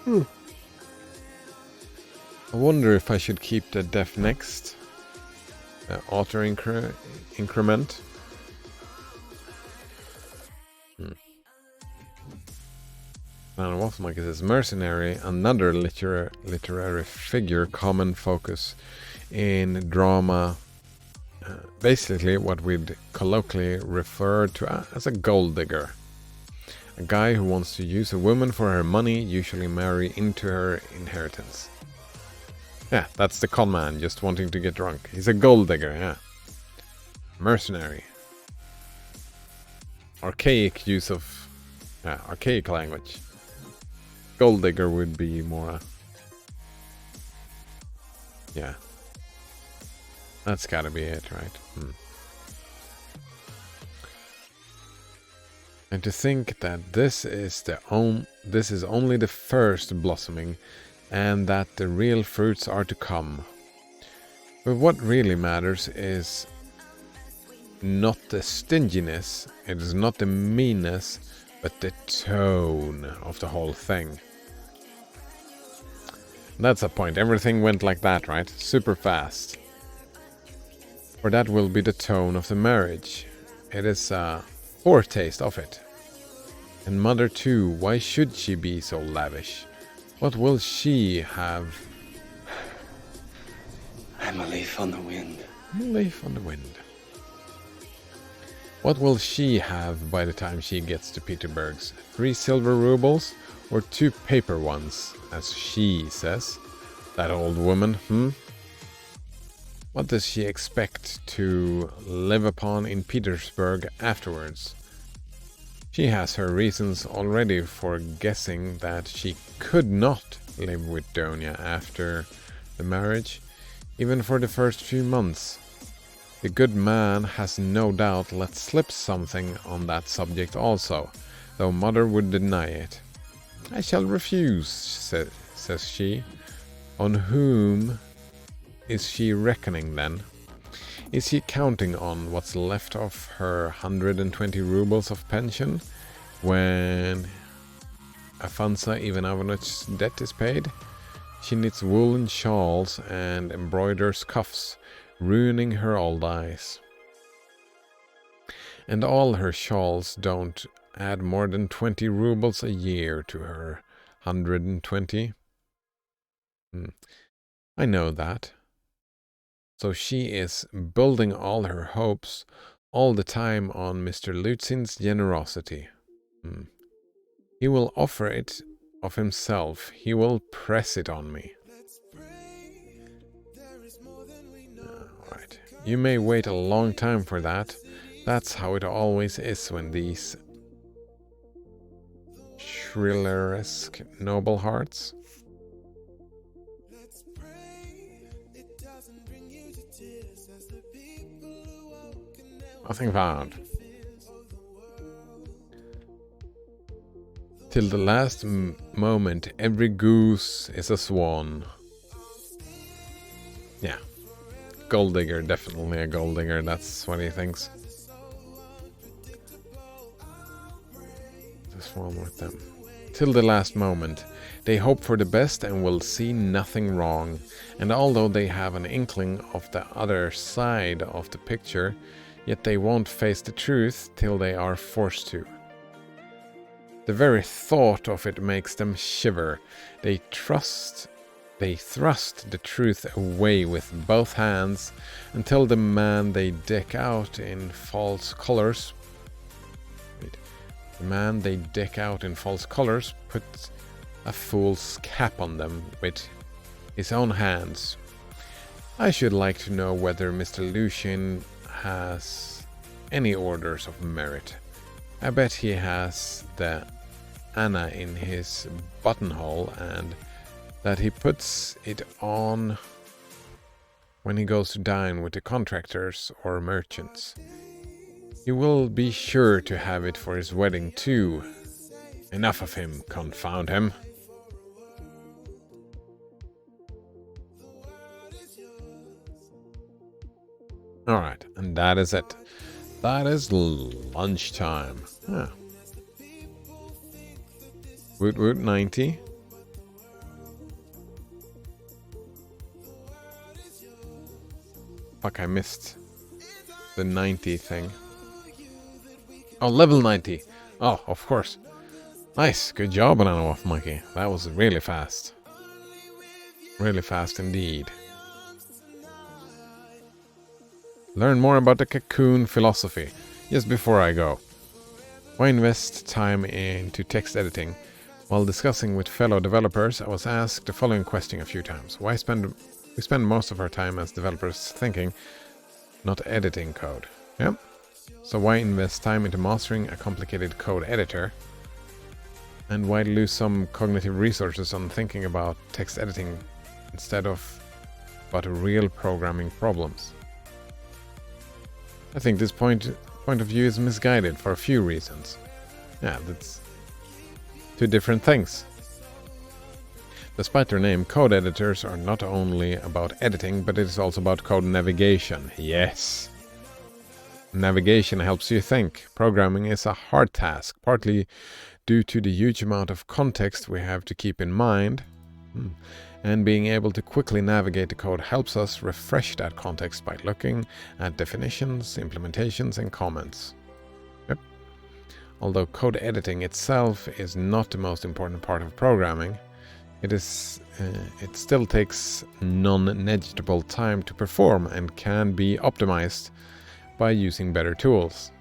I wonder if I should keep the def next. Auto increment. Now, Wolfmike is mercenary, another literary figure, common focus in drama. Basically, what we'd colloquially refer to as a gold digger. A guy who wants to use a woman for her money, usually marry into her inheritance. Yeah, that's the con man, just wanting to get drunk. He's a gold digger, yeah. Mercenary. Archaic use of... archaic language. Gold digger would be more... yeah. That's gotta be it, right? And to think that this is only the first blossoming, and that the real fruits are to come. But what really matters is not the stinginess, it is not the meanness, but the tone of the whole thing. That's the point. Everything went like that, right? Super fast. For that will be the tone of the marriage. It is a foretaste of it. And mother too, why should she be so lavish? What will she have? I'm a leaf on the wind. A leaf on the wind. What will she have by the time she gets to Peterburg's? 3 silver rubles or 2 paper ones, as she says? That old woman, What does she expect to live upon in Petersburg afterwards? She has her reasons already for guessing that she could not live with Donia after the marriage, even for the first few months. The good man has no doubt let slip something on that subject also, though mother would deny it. I shall refuse, says she. On whom is she reckoning then? Is she counting on what's left of her 120 rubles of pension when Afansa Ivanovna's debt is paid? She knits woolen shawls and embroiders cuffs, ruining her old eyes. And all her shawls don't add more than 20 rubles a year to her 120. I know that. So she is building all her hopes all the time on Mr. Lutzin's generosity. He will offer it of himself. He will press it on me. Alright. You may wait a long time for that. That's how it always is when these Schilleresque noble hearts. Nothing found. Till the last moment, every goose is a swan. Yeah. Gold digger, definitely a gold digger, that's what he thinks. The swan with them. Till the last moment, they hope for the best and will see nothing wrong. And although they have an inkling of the other side of the picture, yet they won't face the truth till they are forced to. The very thought of it makes them shiver. They thrust the truth away with both hands until the man they deck out in false colors puts a fool's cap on them with his own hands. I should like to know whether Mr. Lucien has any orders of merit. I bet he has the Anna in his buttonhole and that he puts it on when he goes to dine with the contractors or merchants. He will be sure to have it for his wedding too. Enough of him, confound him. Alright, and that is it. That is lunchtime. Yeah. Woot woot 90. Fuck, I missed the 90 thing. Oh, level 90. Oh, of course. Nice. Good job, Banana Waffle Monkey. That was really fast. Really fast indeed. Learn more about the cocoon philosophy. Just before I go. Why invest time into text editing? While discussing with fellow developers, I was asked the following question a few times. We spend most of our time as developers thinking, not editing code. Yep. So why invest time into mastering a complicated code editor? And why lose some cognitive resources on thinking about text editing instead of about real programming problems? I think this point of view is misguided for a few reasons. Yeah, that's two different things. Despite their name, code editors are not only about editing, but it is also about code navigation. Yes! Navigation helps you think. Programming is a hard task, partly due to the huge amount of context we have to keep in mind. And being able to quickly navigate the code helps us refresh that context by looking at definitions, implementations, and comments. Yep. Although code editing itself is not the most important part of programming, it still takes non-negligible time to perform and can be optimized by using better tools.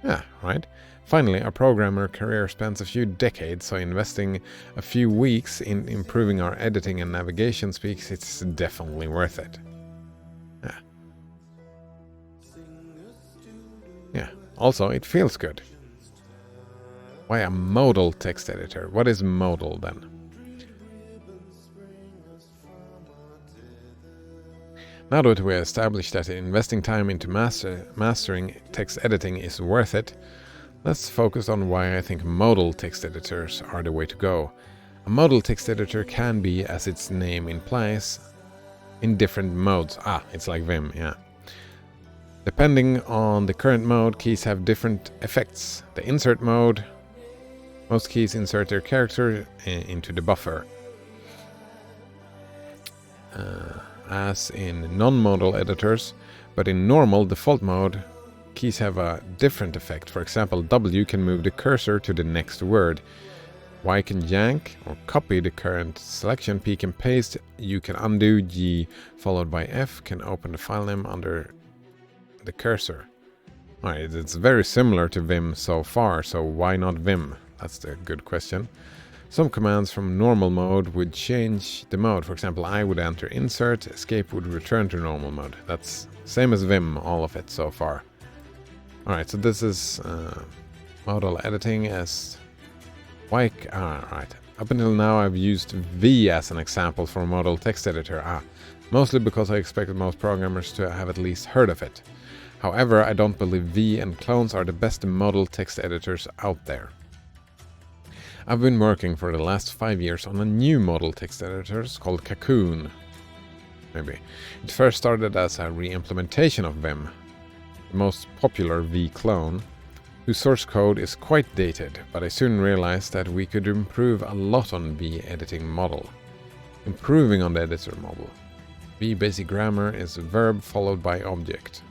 Yeah, right? Finally, a programmer career spans a few decades, so investing a few weeks in improving our editing and navigation speeds, it's definitely worth it. Yeah. Yeah. Also, it feels good. Why a modal text editor? What is modal then? Now that we established that investing time into mastering text editing is worth it, let's focus on why I think modal text editors are the way to go. A modal text editor can be, as its name implies, in different modes. It's like Vim, yeah. Depending on the current mode, keys have different effects. The insert mode, most keys insert their character into the buffer. As in non-modal editors, but in normal default mode, keys have a different effect. For example, W can move the cursor to the next word. Y can yank or copy the current selection. P can paste. U can undo. G followed by F can open the file name under the cursor. Alright, it's very similar to Vim so far, so why not Vim? That's the good question. Some commands from normal mode would change the mode. For example, I would enter insert, escape would return to normal mode. That's same as Vim, all of it so far. Alright, so this is modal editing as alright. Up until now I've used V as an example for a modal text editor. Mostly because I expected most programmers to have at least heard of it. However, I don't believe V and clones are the best modal text editors out there. I've been working for the last 5 years on a new modal text editor called Cocoon. Maybe. It first started as a re-implementation of Vim, the most popular V clone, whose source code is quite dated, but I soon realized that we could improve a lot on V editing model. Improving on the editor model. V basic grammar is verb followed by object.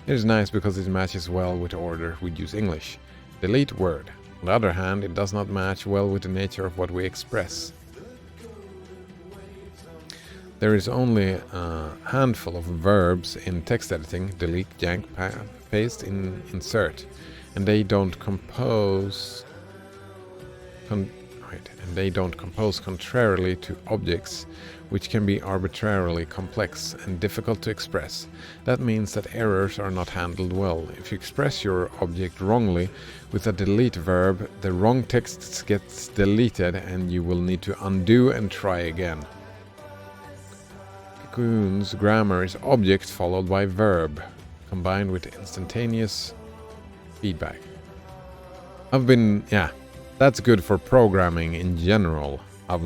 It is nice because it matches well with the order we'd use English. Delete word. On the other hand, it does not match well with the nature of what we express. There is only a handful of verbs in text editing: delete, yank, paste, insert, and they don't compose contrarily to objects, which can be arbitrarily complex and difficult to express. That means that errors are not handled well. If you express your object wrongly with a delete verb, the wrong text gets deleted and you will need to undo and try again. Cocoon's grammar is object followed by verb, combined with instantaneous feedback. That's good for programming in general. I've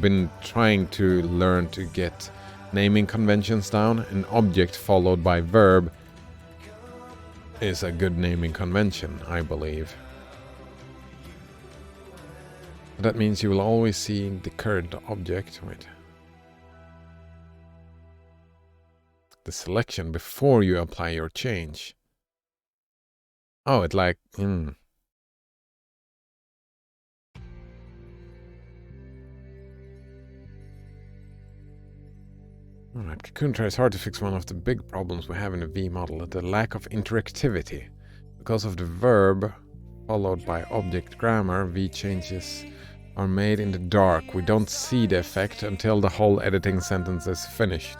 been trying to learn to get naming conventions down. An object followed by verb is a good naming convention, I believe. That means you will always see the current object. the selection before you apply your change. Oh, it like... Alright, Cocoon tries hard to fix one of the big problems we have in the V model, the lack of interactivity. Because of the verb followed by object grammar, V changes are made in the dark. We don't see the effect until the whole editing sentence is finished.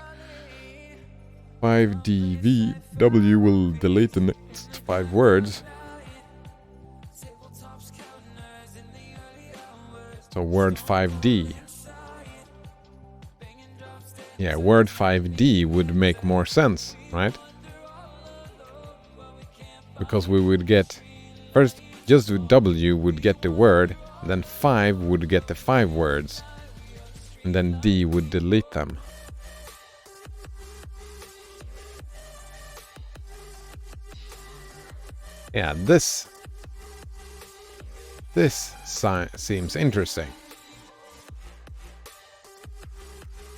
5DVW will delete the next 5 words. So word 5D. Yeah, word 5D would make more sense, right? Because we would get... First, just W would get the word, then 5 would get the 5 words. And then D would delete them. Yeah, this seems interesting.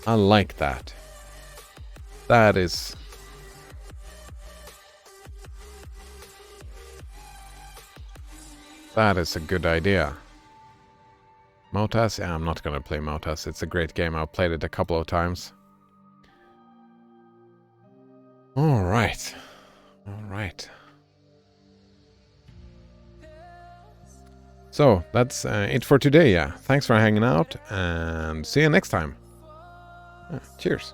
I like that. That is... That is a good idea. Motas? Yeah, I'm not gonna play Motas. It's a great game. I've played it a couple of times. Alright. Alright. So, that's it for today, yeah. Thanks for hanging out, and see you next time. Cheers.